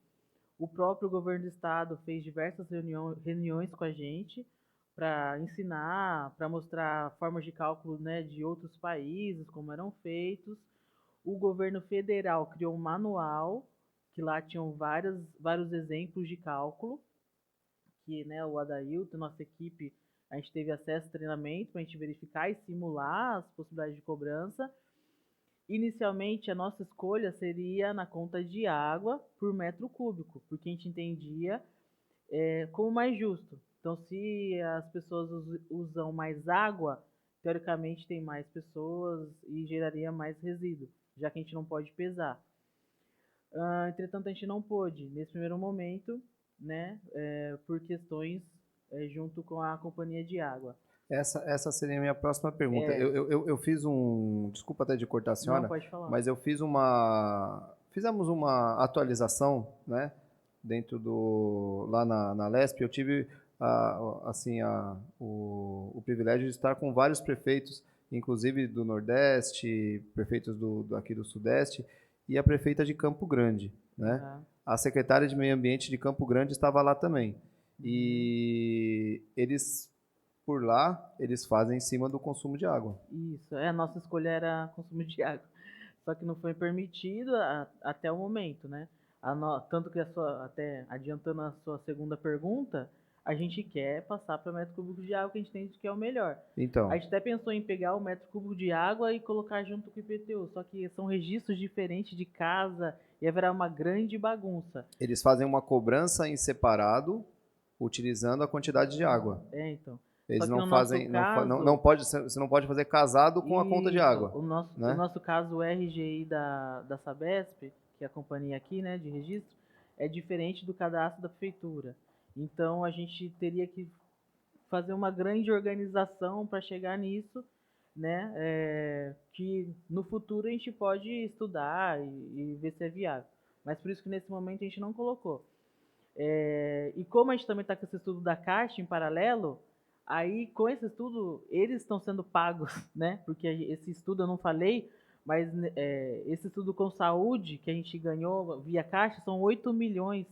O próprio governo do estado fez diversas reuniões com a gente para ensinar, para mostrar formas de cálculo, né, de outros países, como eram feitos. O governo federal criou um manual, que lá tinham vários exemplos de cálculo, que, né, o Adailton, nossa equipe, a gente teve acesso a treinamento para a gente verificar e simular as possibilidades de cobrança. Inicialmente, a nossa escolha seria na conta de água por metro cúbico, porque a gente entendia como mais justo. Então, se as pessoas usam mais água, teoricamente tem mais pessoas e geraria mais resíduo, já que a gente não pode pesar. Entretanto, a gente não pôde, nesse primeiro momento, né, por questões junto com a companhia de água. Essa seria a minha próxima pergunta. Eu fiz desculpa até de cortar a senhora, Não, pode falar. mas fizemos uma atualização, né, lá na LESP. Eu tive o privilégio de estar com vários prefeitos, inclusive do Nordeste, prefeitos aqui do Sudeste, e a prefeita de Campo Grande, né? Uhum. A secretária de Meio Ambiente de Campo Grande estava lá também. E por lá, eles fazem em cima do consumo de água. Isso, a nossa escolha era consumo de água. Só que não foi permitido até o momento, né? Tanto que até adiantando a sua segunda pergunta, a gente quer passar para o metro cúbico de água, que a gente entende que é o melhor. Então. A gente até pensou em pegar o metro cúbico de água e colocar junto com o IPTU, só que são registros diferentes de casa e haverá uma grande bagunça. Eles fazem uma cobrança em separado, utilizando a quantidade de água. Então. Eles não fazem, você não pode fazer casado com a conta de água. O nosso caso, o RGI da Sabesp, que é a companhia aqui, né, de registro, é diferente do cadastro da prefeitura. Então, a gente teria que fazer uma grande organização para chegar nisso, né, que no futuro a gente pode estudar e ver se é viável. Mas por isso que nesse momento a gente não colocou. E como a gente também está com esse estudo da Caixa em paralelo, aí, com esse estudo, eles estão sendo pagos, né? Porque esse estudo eu não falei, mas esse estudo com saúde que a gente ganhou via Caixa são 8 milhões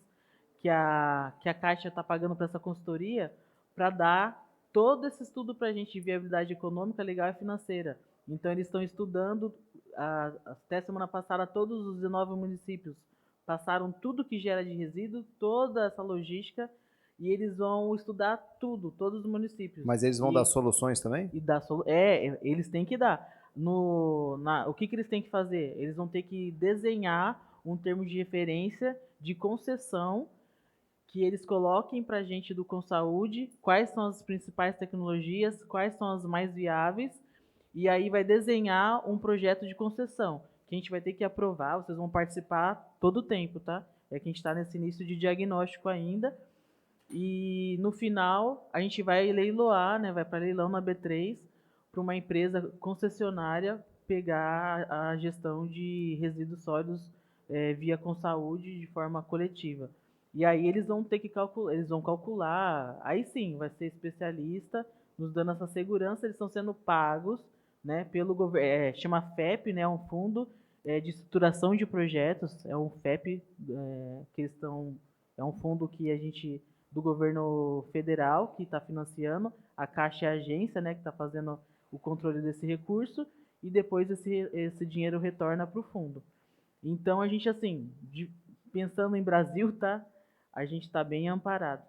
que a Caixa está pagando para essa consultoria para dar todo esse estudo para a gente de viabilidade econômica, legal e financeira. Então, eles estão estudando, até semana passada, todos os 19 municípios passaram tudo que gera de resíduo, toda essa logística, e eles vão estudar tudo, todos os municípios. Mas eles vão dar soluções também? Eles têm que dar. O que eles têm que fazer? Eles vão ter que desenhar um termo de referência de concessão que eles coloquem para a gente do Consaúde, quais são as principais tecnologias, quais são as mais viáveis, e aí vai desenhar um projeto de concessão, que a gente vai ter que aprovar, vocês vão participar todo o tempo, tá? É que a gente está nesse início de diagnóstico ainda, e no final a gente vai leiloar, né, vai para leilão na B3, para uma empresa concessionária pegar a gestão de resíduos sólidos via Consaúde de forma coletiva. E aí eles vão ter que calcular, aí sim, vai ser especialista nos dando essa segurança, eles estão sendo pagos, né, pelo governo, chama FEP, né, um fundo de estruturação de projetos, é um FEP que eles estão, é um fundo que a gente, do governo federal, que está financiando, a Caixa é a agência, né, que está fazendo o controle desse recurso, e depois esse dinheiro retorna para o fundo. Então a gente, assim, pensando em Brasil, tá? A gente está bem amparado.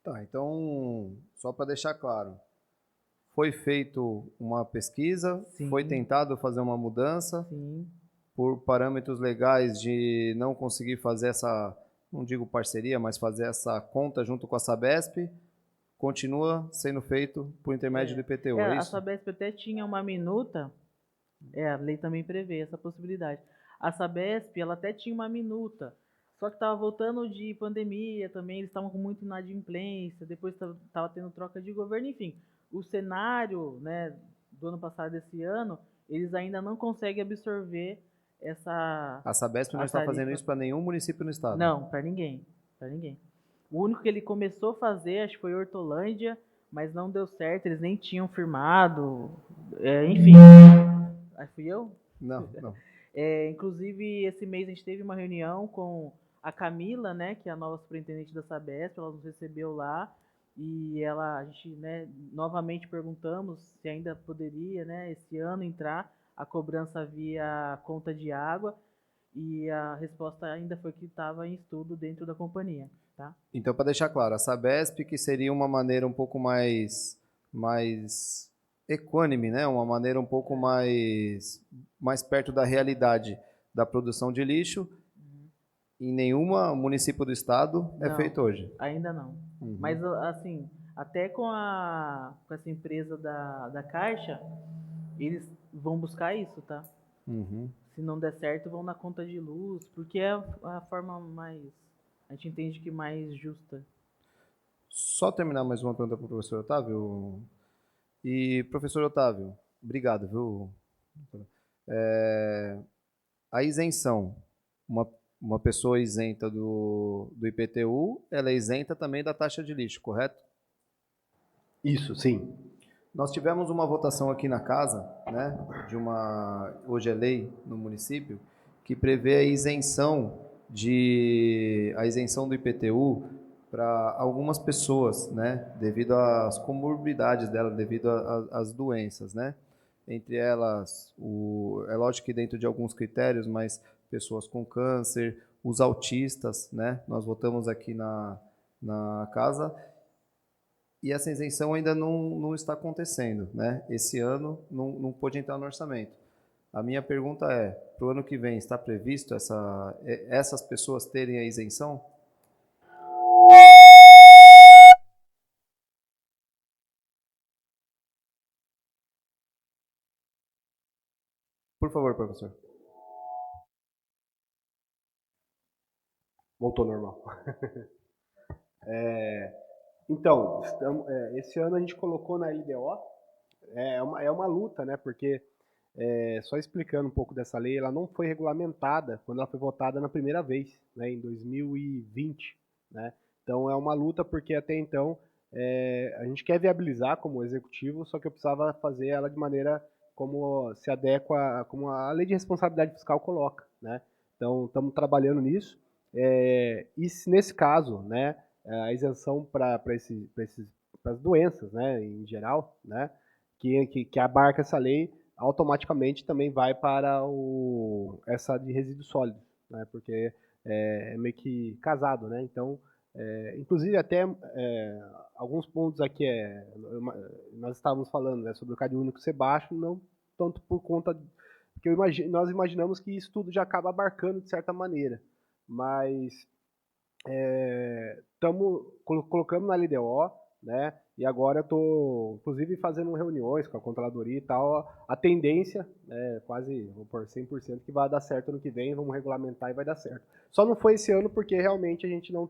Tá, então, só para deixar claro, foi feito uma pesquisa, Sim. foi tentado fazer uma mudança, Sim. por parâmetros legais de não conseguir fazer essa, não digo parceria, mas fazer essa conta junto com a Sabesp, continua sendo feito por intermédio do IPTU, é A isso? Sabesp até tinha uma minuta, a lei também prevê essa possibilidade. A Sabesp, ela até tinha uma minuta, só que estava voltando de pandemia também, eles estavam com muita inadimplência, depois estava tendo troca de governo, enfim. O cenário, né, do ano passado, desse ano, eles ainda não conseguem absorver essa... A Sabesp não está fazendo isso para nenhum município no estado? Não, para ninguém, para ninguém. O único que ele começou a fazer, acho que foi Hortolândia, mas não deu certo, eles nem tinham firmado, enfim. Aí fui eu? Não, não. Inclusive, esse mês a gente teve uma reunião com a Camila, né, que é a nova superintendente da Sabesp, ela nos recebeu lá, e a gente, né, novamente perguntamos se ainda poderia, né, esse ano entrar a cobrança via conta de água, e a resposta ainda foi que estava em estudo dentro da companhia, tá? Então, para deixar claro, a Sabesp, que seria uma maneira um pouco mais equânime, né? Uma maneira um pouco mais perto da realidade da produção de lixo, em nenhum município do estado é feito hoje. Ainda não. Mas, assim, até com essa empresa da Caixa, eles vão buscar isso, tá? Se não der certo, vão na conta de luz, porque é a forma mais, a gente entende que mais justa. Só terminar mais uma pergunta para o professor Otávio. E, professor Otávio, obrigado, viu? A isenção, uma pessoa isenta do IPTU, ela é isenta também da taxa de lixo, correto? Isso, sim. Nós tivemos uma votação aqui na casa, né, hoje é lei no município, que prevê a isenção do IPTU para algumas pessoas, né, devido às comorbidades dela, devido às doenças, né? Entre elas, é lógico que dentro de alguns critérios, mas pessoas com câncer, os autistas, né? Nós votamos aqui na casa e essa isenção ainda não está acontecendo, né? Esse ano não pôde entrar no orçamento. A minha pergunta é, para o ano que vem, está previsto essas pessoas terem a isenção? Por favor, professor. Voltou normal. Então, esse ano a gente colocou na LDO, é uma luta, né? Porque, só explicando um pouco dessa lei, ela não foi regulamentada quando ela foi votada na primeira vez, né, em 2020, né? Então é uma luta porque até então a gente quer viabilizar como executivo, só que eu precisava fazer ela de maneira como se adequa, como a lei de responsabilidade fiscal coloca, né? Então estamos trabalhando nisso. E nesse caso, né, a isenção para as doenças, né, em geral, né, que abarca essa lei, automaticamente também vai para essa de resíduos sólidos, né, porque é meio que casado, né? Então, inclusive até alguns pontos aqui nós estávamos falando, né, sobre o CAD único ser baixo, não tanto por conta que nós imaginamos que isso tudo já acaba abarcando de certa maneira, mas colocamos na LDO, né? E agora eu estou, inclusive, fazendo reuniões com a controladoria e tal. A tendência, quase, vou por 100%, que vai dar certo ano que vem, vamos regulamentar e vai dar certo. Só não foi esse ano porque realmente a gente não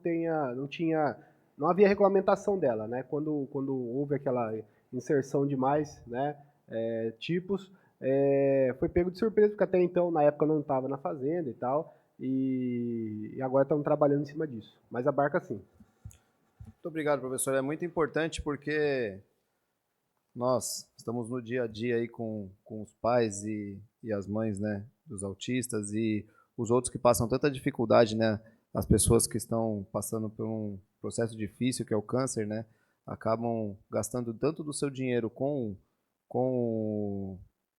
havia regulamentação dela, né? Quando houve aquela inserção de mais, né, tipos, foi pego de surpresa, porque até então, na época, eu não estava na fazenda e tal. E E agora estamos trabalhando em cima disso. Mas abarca sim. Muito obrigado, professor. É muito importante porque nós estamos no dia a dia aí com os pais e as mães, né, dos autistas e os outros que passam tanta dificuldade, né? As pessoas que estão passando por um processo difícil, que é o câncer, né? Acabam gastando tanto do seu dinheiro com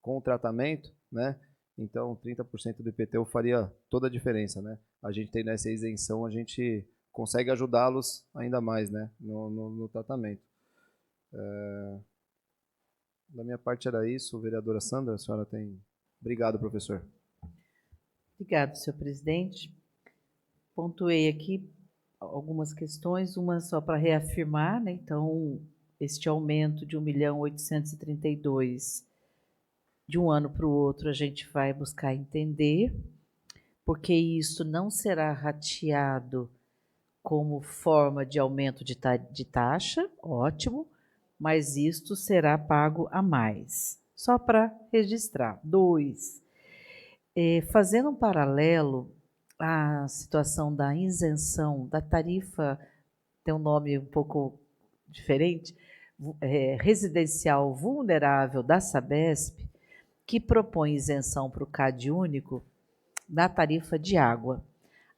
o tratamento, né? Então, 30% do IPTU faria toda a diferença, né? A gente tem nessa isenção, a gente consegue ajudá-los ainda mais, né? No tratamento. Da minha parte era isso. Vereadora Sandra, a senhora tem... Obrigado, professor. Obrigado, senhor presidente. Pontuei aqui algumas questões, uma só para reafirmar, né? Então, este aumento de 1.832.000 de um ano para o outro, a gente vai buscar entender, porque isso não será rateado como forma de aumento de taxa, ótimo, mas isto será pago a mais. Só para registrar. 2, fazendo um paralelo à situação da isenção da tarifa, tem um nome um pouco diferente, residencial vulnerável da Sabesp, que propõe isenção para o CAD único da tarifa de água.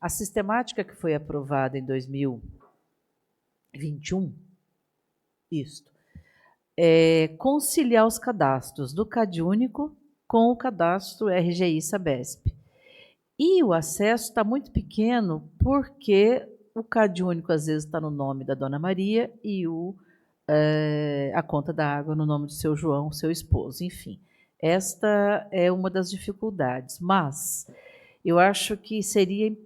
A sistemática que foi aprovada em 2021, é conciliar os cadastros do CAD único com o cadastro RGI Sabesp. E o acesso está muito pequeno porque o CAD único às vezes está no nome da Dona Maria e a conta da água no nome do seu João, seu esposo, enfim. Esta é uma das dificuldades, mas eu acho que seria...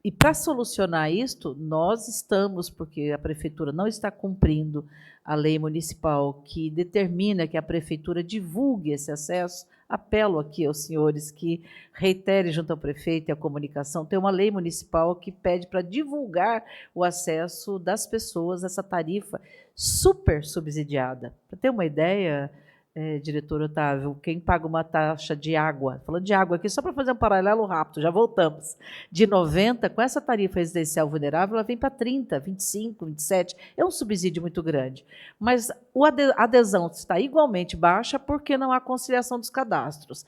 E para solucionar isto, nós estamos, porque a prefeitura não está cumprindo a lei municipal que determina que a prefeitura divulgue esse acesso. Apelo aqui aos senhores que reitere junto ao prefeito e à comunicação. Tem uma lei municipal que pede para divulgar o acesso das pessoas a essa tarifa super subsidiada. Para ter uma ideia, diretor Otávio, quem paga uma taxa de água, falando de água aqui, só para fazer um paralelo rápido, já voltamos, de 90, com essa tarifa residencial vulnerável, ela vem para 30, 25, 27, é um subsídio muito grande. Mas a adesão está igualmente baixa porque não há conciliação dos cadastros.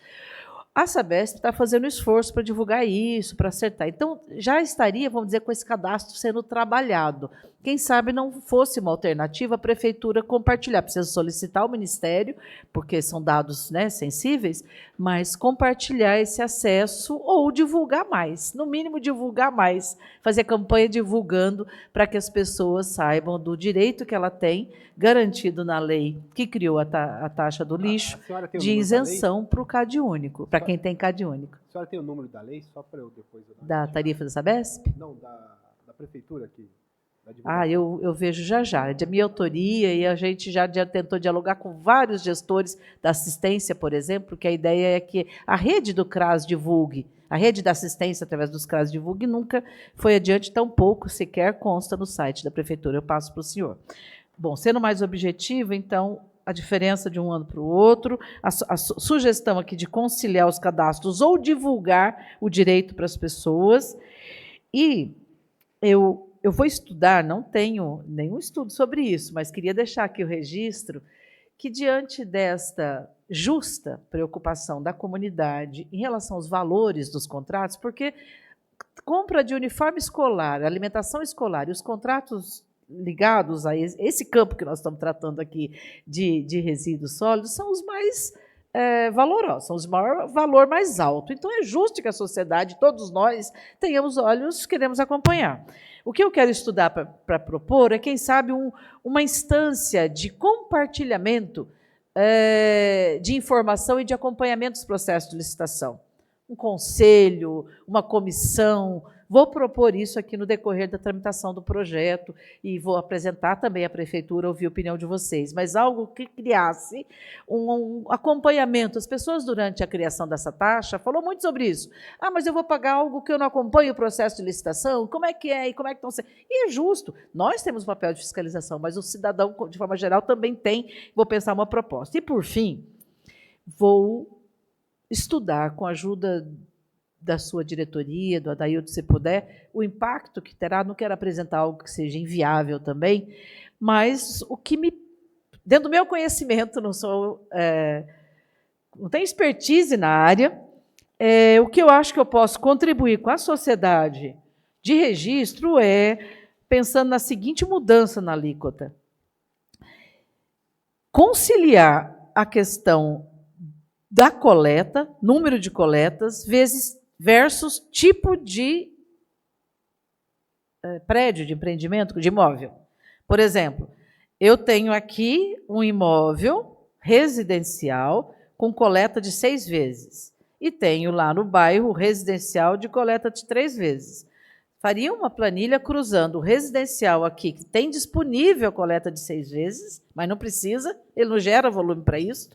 A Sabesp está fazendo esforço para divulgar isso, para acertar. Então, já estaria, vamos dizer, com esse cadastro sendo trabalhado. Quem sabe não fosse uma alternativa a prefeitura compartilhar. Precisa solicitar ao Ministério, porque são dados, né, sensíveis, mas compartilhar esse acesso ou divulgar mais. No mínimo, divulgar mais. Fazer campanha divulgando para que as pessoas saibam do direito que ela tem, garantido na lei que criou a taxa do lixo, de isenção para o CAD único, para quem tem CAD único. A senhora tem o número da lei, só para eu depois... Da tarifa da Sabesp? Não, da prefeitura aqui. Eu vejo já. É de minha autoria e a gente já tentou dialogar com vários gestores da assistência, por exemplo, que a ideia é que a rede do CRAS divulgue, a rede da assistência através dos CRAS divulgue, nunca foi adiante, tão pouco sequer consta no site da prefeitura. Eu passo para o senhor. Bom, sendo mais objetivo, então, a diferença de um ano para o outro, a sugestão aqui de conciliar os cadastros ou divulgar o direito para as pessoas. E eu vou estudar, não tenho nenhum estudo sobre isso, mas queria deixar aqui o registro que, diante desta justa preocupação da comunidade em relação aos valores dos contratos, porque compra de uniforme escolar, alimentação escolar e os contratos ligados a esse campo que nós estamos tratando aqui de resíduos sólidos são os mais valorosos, são os maior valor mais alto. Então, é justo que a sociedade, todos nós, tenhamos olhos, queremos acompanhar. O que eu quero estudar para propor é, quem sabe, uma instância de compartilhamento de informação e de acompanhamento dos processos de licitação. Um conselho, uma comissão. Vou propor isso aqui no decorrer da tramitação do projeto e vou apresentar também à prefeitura, ouvir a opinião de vocês, mas algo que criasse um acompanhamento. As pessoas, durante a criação dessa taxa, falou muito sobre isso. Mas eu vou pagar algo que eu não acompanho o processo de licitação? Como é que é? E como é que estão sendo? E é justo. Nós temos um papel de fiscalização, mas o cidadão, de forma geral, também tem. Vou pensar uma proposta. E, por fim, vou estudar, com a ajuda da sua diretoria, do Adailto, se puder, o impacto que terá. Não quero apresentar algo que seja inviável também, mas o que me... Dentro do meu conhecimento, não tenho expertise na área, o que eu acho que eu posso contribuir com a sociedade de registro pensando na seguinte mudança na alíquota. Conciliar a questão da coleta, número de coletas, versus tipo de prédio, de empreendimento, de imóvel. Por exemplo, eu tenho aqui um imóvel residencial com coleta de 6 vezes. E tenho lá no bairro residencial de coleta de 3 vezes. Faria uma planilha cruzando o residencial aqui, que tem disponível coleta de 6 vezes, mas não precisa, ele não gera volume para isso.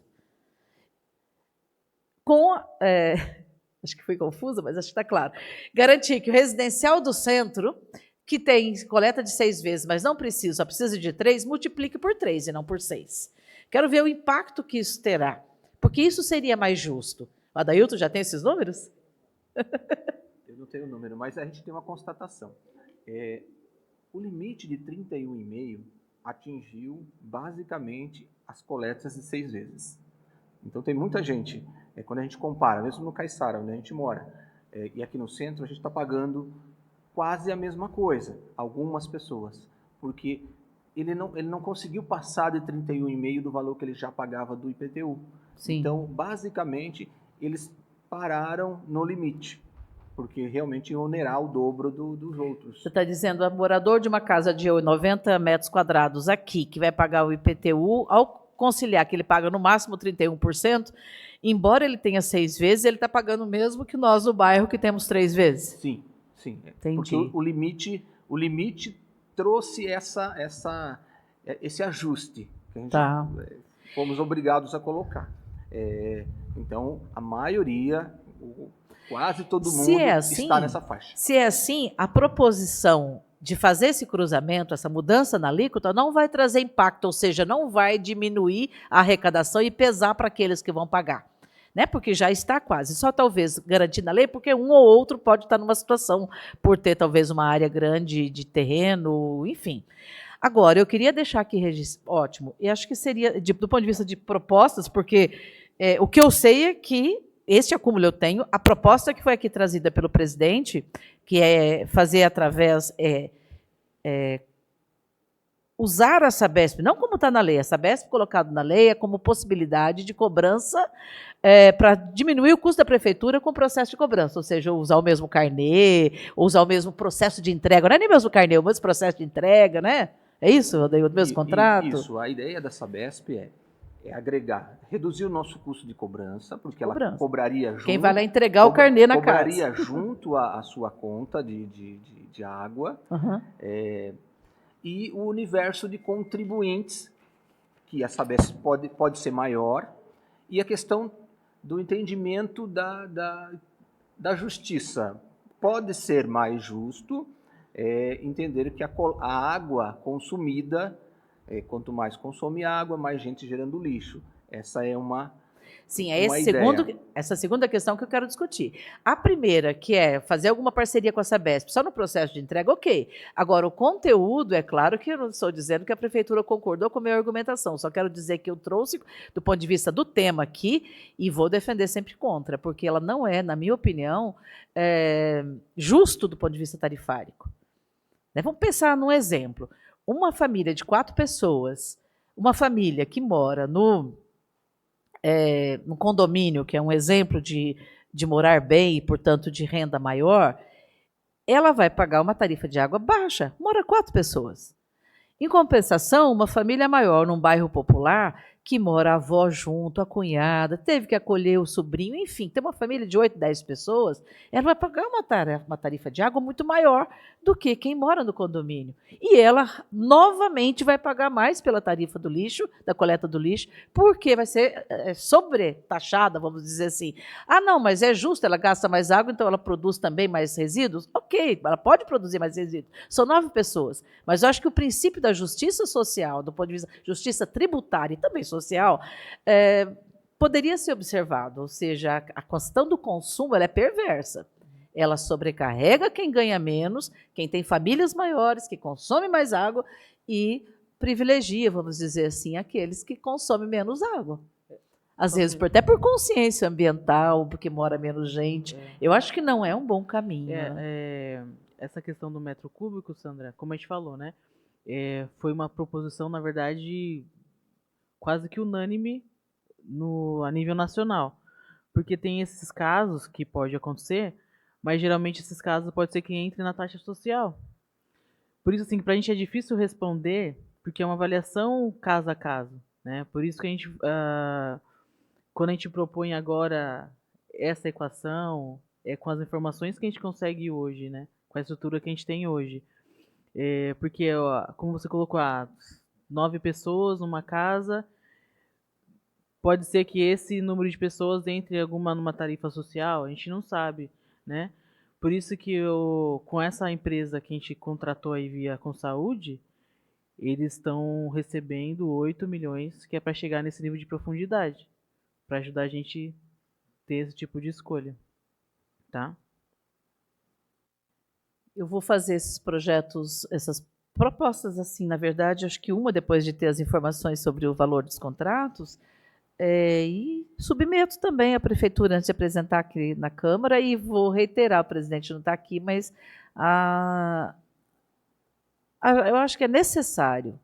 Acho que fui confusa, mas acho que está claro. Garantir que o residencial do centro, que tem coleta de 6 vezes, mas não precisa, só precisa de 3, multiplique por 3 e não por 6. Quero ver o impacto que isso terá, porque isso seria mais justo. O Adailto já tem esses números? Eu não tenho o número, mas a gente tem uma constatação. O limite de 31,5 atingiu basicamente as coletas de 6 vezes. Então tem muita gente, quando a gente compara, mesmo no Caiçara, onde a gente mora, e aqui no centro, a gente está pagando quase a mesma coisa, algumas pessoas, porque ele não conseguiu passar de 31,5 do valor que ele já pagava do IPTU. Sim. Então, basicamente, eles pararam no limite, porque realmente ia onerar o dobro dos outros. Você está dizendo, o morador de uma casa de 90 metros quadrados aqui, que vai pagar o IPTU, ao conciliar que ele paga no máximo 31%, embora ele tenha 6 vezes, ele está pagando o mesmo que nós do bairro, que temos 3 vezes. Sim, sim. Entendi. Porque o limite trouxe esse ajuste que a gente fomos obrigados a colocar. Então, a maioria, quase todo mundo está nessa faixa. Se é assim, a proposição de fazer esse cruzamento, essa mudança na alíquota, não vai trazer impacto, ou seja, não vai diminuir a arrecadação e pesar para aqueles que vão pagar. Né? Porque já está quase. Só talvez garantir na lei, porque um ou outro pode estar numa situação por ter talvez uma área grande de terreno, enfim. Agora, eu queria deixar aqui registrado, ótimo, e acho que seria, do ponto de vista de propostas, porque o que eu sei é que este acúmulo eu tenho, a proposta que foi aqui trazida pelo presidente, que é fazer através, usar a Sabesp, não como está na lei, a Sabesp colocado na lei é como possibilidade de cobrança para diminuir o custo da prefeitura com o processo de cobrança, ou seja, usar o mesmo carnê, usar o mesmo processo de entrega, não é nem mesmo carnê, o mesmo processo de entrega, né? É isso, o mesmo contrato? Isso, a ideia da Sabesp é agregar, reduzir o nosso custo de cobrança, porque ela cobraria junto... Quem vai lá entregar o carnê na casa. Cobraria junto à sua conta de água, e o universo de contribuintes, que a Sabesp pode ser maior, e a questão do entendimento da justiça. Pode ser mais justo entender que a água consumida... quanto mais consome água, mais gente gerando lixo. Essa é uma Sim, essa segunda questão que eu quero discutir. A primeira, que é fazer alguma parceria com a Sabesp, só no processo de entrega, ok. Agora, o conteúdo, é claro que eu não estou dizendo que a prefeitura concordou com a minha argumentação, só quero dizer que eu trouxe, do ponto de vista do tema aqui, e vou defender sempre contra, porque ela não é, na minha opinião, justo do ponto de vista tarifárico. Vamos pensar num exemplo. Uma família de 4 pessoas, uma família que mora no condomínio, que é um exemplo de morar bem e, portanto, de renda maior, ela vai pagar uma tarifa de água baixa, mora 4 pessoas. Em compensação, uma família maior num bairro popular, que mora a avó junto, a cunhada, teve que acolher o sobrinho, enfim, tem uma família de 8, 10 pessoas, ela vai pagar uma tarifa de água muito maior do que quem mora no condomínio. E ela, novamente, vai pagar mais pela tarifa do lixo, da coleta do lixo, porque vai ser sobretaxada, vamos dizer assim. Ah, não, mas é justo, ela gasta mais água, então ela produz também mais resíduos? Ok, ela pode produzir mais resíduos. São 9 pessoas. Mas eu acho que o princípio da justiça social, do ponto de vista justiça tributária e também social, poderia ser observado, ou seja, a questão do consumo ela é perversa. ela sobrecarrega quem ganha menos, quem tem famílias maiores, que consome mais água, e privilegia, vamos dizer assim, aqueles que consomem menos água. Às vezes, até por consciência ambiental, porque mora menos gente. Eu acho que não é um bom caminho. Essa questão do metro cúbico, Sandra, como a gente falou, né? Foi uma proposição, na verdade, quase que unânime a nível nacional. Porque tem esses casos que pode acontecer, mas geralmente esses casos pode ser que entre na taxa social. Por isso, assim, para a gente é difícil responder, porque é uma avaliação caso a caso, né? Por isso que a gente, quando a gente propõe agora essa equação, com as informações que a gente consegue hoje, né? Com a estrutura que a gente tem hoje. Porque, como você colocou, 9 pessoas numa casa, pode ser que esse número de pessoas entre numa tarifa social, a gente não sabe, né? Por isso que com essa empresa que a gente contratou aí via Consaúde, eles estão recebendo 8 milhões, que é para chegar nesse nível de profundidade, para ajudar a gente a ter esse tipo de escolha, tá? Eu vou fazer esses projetos, essas propostas assim, na verdade, acho que uma depois de ter as informações sobre o valor dos contratos, e submeto também à prefeitura antes de apresentar aqui na Câmara, e vou reiterar, o presidente não está aqui, mas eu acho que é necessário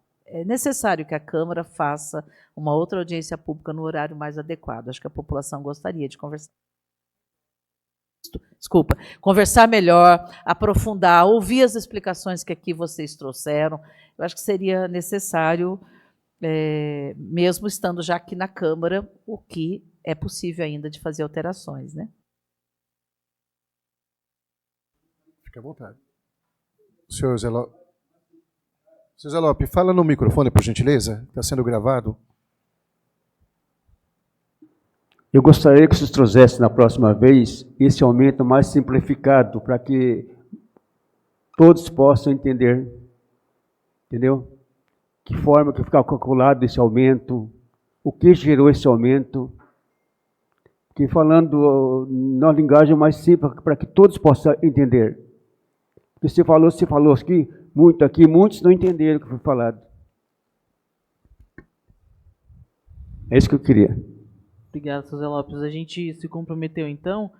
que a Câmara faça uma outra audiência pública no horário mais adequado. Acho que a população gostaria de conversar melhor, aprofundar, ouvir as explicações que aqui vocês trouxeram. Eu acho que seria necessário, mesmo estando já aqui na Câmara, o que é possível ainda de fazer alterações, né? Fique à vontade. Senhor Zé Lopes, fala no microfone, por gentileza. Está sendo gravado. Eu gostaria que vocês trouxessem na próxima vez esse aumento mais simplificado, para que todos possam entender. Entendeu? Que forma que fica calculado esse aumento, o que gerou esse aumento. Que falando na linguagem mais simples, para que todos possam entender. Porque você falou aqui, muitos não entenderam o que foi falado. É isso que eu queria. Obrigado, José Lopes. A gente se comprometeu, então,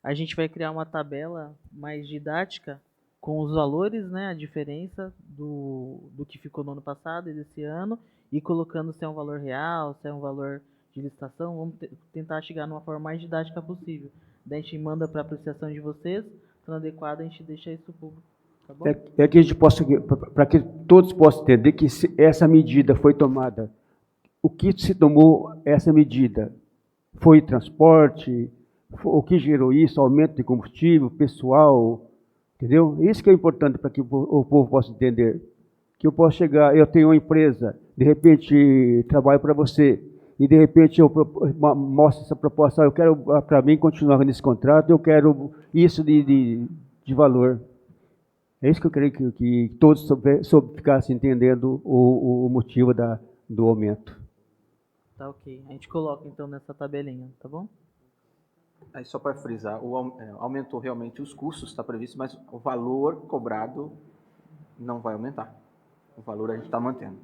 a gente vai criar uma tabela mais didática com os valores, né, a diferença do que ficou no ano passado e desse ano, e colocando se é um valor real, se é um valor de licitação. Vamos tentar chegar numa forma mais didática possível. Daí a gente manda para a apreciação de vocês, sendo adequado, a gente deixa isso público. Tá bom? Que a gente possa, para que todos possam entender que essa medida foi tomada. O que se tomou essa medida? Foi transporte? O que gerou isso? Aumento de combustível, pessoal? Entendeu? Isso que é importante para que o povo possa entender. Que eu posso chegar, eu tenho uma empresa, de repente trabalho para você, e de repente eu mostro essa proposta, eu quero, para mim, continuar nesse contrato, eu quero isso de valor. É isso que eu creio que todos ficassem entendendo o motivo do aumento. Tá ok. A gente coloca então nessa tabelinha, tá bom? Aí só para frisar, aumentou realmente os custos, está previsto, mas o valor cobrado não vai aumentar. O valor a gente está mantendo.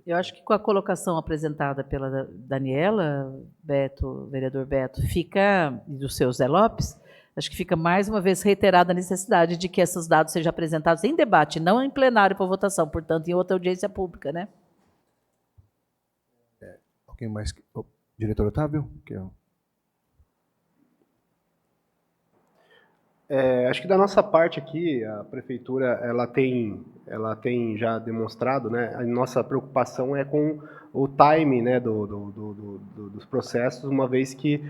Eu acho que com a colocação apresentada pela Daniela, vereador Beto, e do seu Zé Lopes, acho que fica mais uma vez reiterada a necessidade de que esses dados sejam apresentados em debate, não em plenário para votação, portanto, em outra audiência pública, né? Alguém mais? Diretor Otávio? Acho que da nossa parte aqui, a prefeitura ela tem já demonstrado, né? A nossa preocupação é com o time, né, dos processos, uma vez que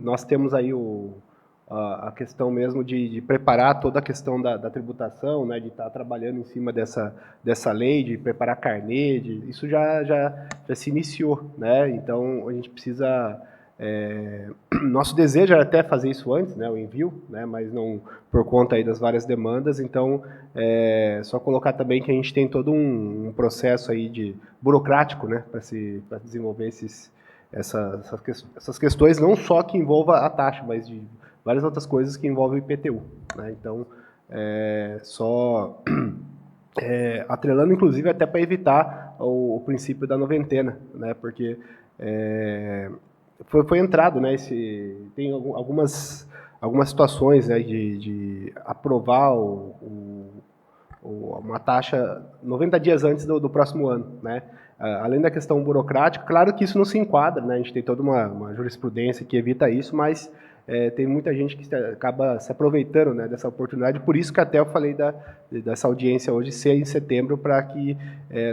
nós temos aí a questão mesmo de preparar toda a questão da tributação, né, de estar trabalhando em cima dessa lei, de preparar carnê, isso já se iniciou, né? Então a gente precisa Nosso desejo era até fazer isso antes, né, o envio, né, mas não por conta aí das várias demandas. Então, só colocar também que a gente tem todo um processo aí burocrático, né, para desenvolver essas questões, não só que envolva a taxa, mas de várias outras coisas que envolvem o IPTU, né. Então, atrelando, inclusive, até para evitar o princípio da noventena, né, porque foi entrado, né, tem algumas situações, né, de aprovar uma taxa 90 dias antes do próximo ano, né. Além da questão burocrática, claro que isso não se enquadra, né, a gente tem toda uma jurisprudência que evita isso, mas tem muita gente que acaba se aproveitando, né, dessa oportunidade, por isso que até eu falei dessa audiência hoje ser em setembro, para que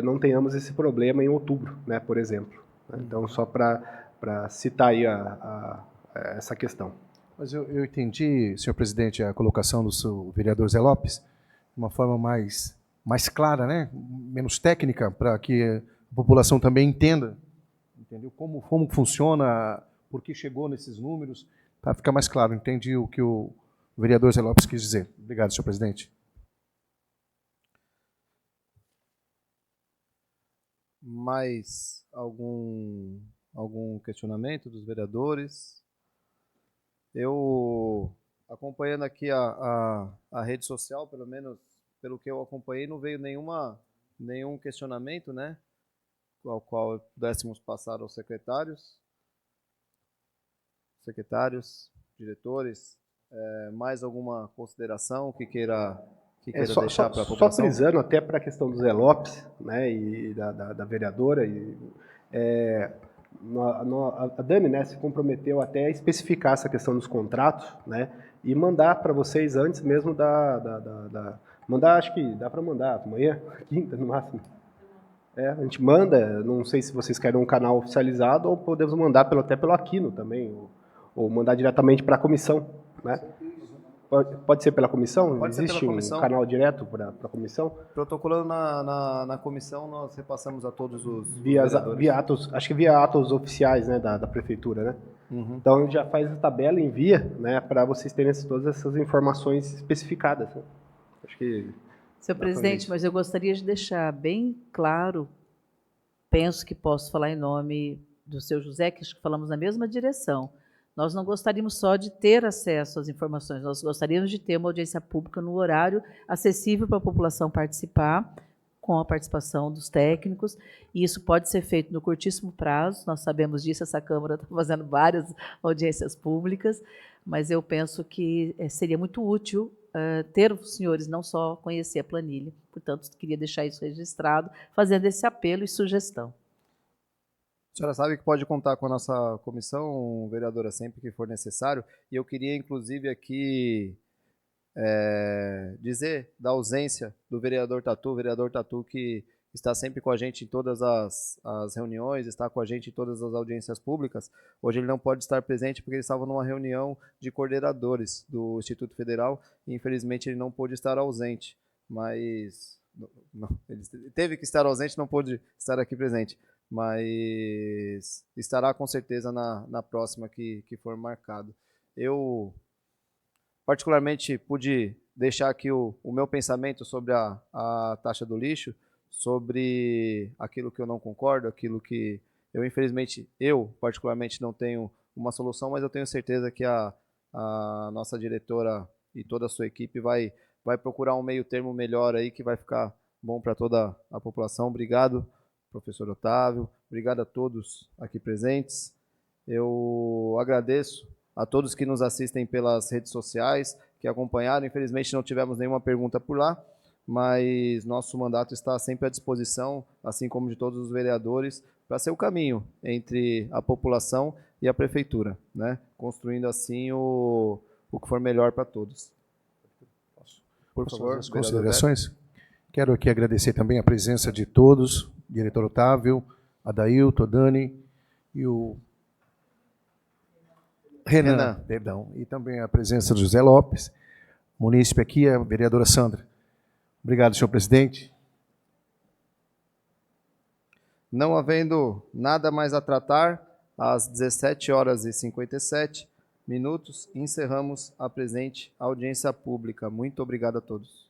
não tenhamos esse problema em outubro, né, por exemplo. Então, só para citar aí essa questão. Mas eu entendi, senhor presidente, a colocação do seu vereador Zé Lopes de uma forma mais clara, né, menos técnica, para que a população também entenda, entendeu? Como funciona, por que chegou nesses números, para ficar mais claro. Entendi o que o vereador Zé Lopes quis dizer. Obrigado, senhor presidente. Mais algum questionamento dos vereadores? Eu, acompanhando aqui a rede social, pelo menos pelo que eu acompanhei, não veio nenhum questionamento, né, ao qual pudéssemos passar aos secretários, diretores. Mais alguma consideração que queira deixar para a população? Só frisando até para a questão do Zé Lopes, né, e da vereadora, a Dani, né, se comprometeu até a especificar essa questão dos contratos, né, e mandar para vocês antes mesmo mandar, acho que dá para mandar amanhã, quinta no máximo. A gente manda, não sei se vocês querem um canal oficializado ou podemos mandar até pelo Aquino também, ou mandar diretamente para a comissão, né? Pode ser pela comissão? Pode ser Existe pela comissão. Um canal direto para a comissão? Protocolando na comissão, nós repassamos a todos os vereadores. Via atos, acho que via atos oficiais, né, da prefeitura, né? Uhum. Então, a gente já faz a tabela e envia, né, para vocês terem todas essas informações especificadas, né? Acho que... Senhor presidente, mas eu gostaria de deixar bem claro, penso que posso falar em nome do seu José, que acho que falamos na mesma direção. Nós não gostaríamos só de ter acesso às informações, nós gostaríamos de ter uma audiência pública no horário acessível para a população participar, com a participação dos técnicos, e isso pode ser feito no curtíssimo prazo, nós sabemos disso, essa Câmara está fazendo várias audiências públicas, mas eu penso que seria muito útil ter os senhores não só conhecer a planilha, portanto, queria deixar isso registrado, fazendo esse apelo e sugestão. A senhora sabe que pode contar com a nossa comissão, vereadora, sempre que for necessário, e eu queria, inclusive, aqui dizer da ausência do vereador Tatu, que está sempre com a gente em todas as reuniões, está com a gente em todas as audiências públicas. Hoje ele não pode estar presente porque ele estava numa reunião de coordenadores do Instituto Federal e, infelizmente, ele não pôde estar ausente, mas... Não, ele teve que estar ausente, não pôde estar aqui presente, mas estará com certeza na próxima que for marcado. Eu, particularmente, pude deixar aqui o meu pensamento sobre a taxa do lixo, sobre aquilo que eu não concordo, aquilo que infelizmente, particularmente não tenho uma solução, mas eu tenho certeza que a nossa diretora e toda a sua equipe vai procurar um meio termo melhor aí, que vai ficar bom para toda a população. Obrigado, professor Otávio, obrigado a todos aqui presentes. Eu agradeço a todos que nos assistem pelas redes sociais, que acompanharam. Infelizmente não tivemos nenhuma pergunta por lá, mas nosso mandato está sempre à disposição, assim como de todos os vereadores, para ser o caminho entre a população e a prefeitura, né? Construindo assim o que for melhor para todos. Por favor, as considerações. Quero aqui agradecer também a presença de todos, diretor Otávio, Adailton, Dani e o Renan, perdão, e também a presença do José Lopes, munícipe aqui, a vereadora Sandra. Obrigado, senhor presidente. Não havendo nada mais a tratar, às 17h57, encerramos a presente audiência pública. Muito obrigado a todos.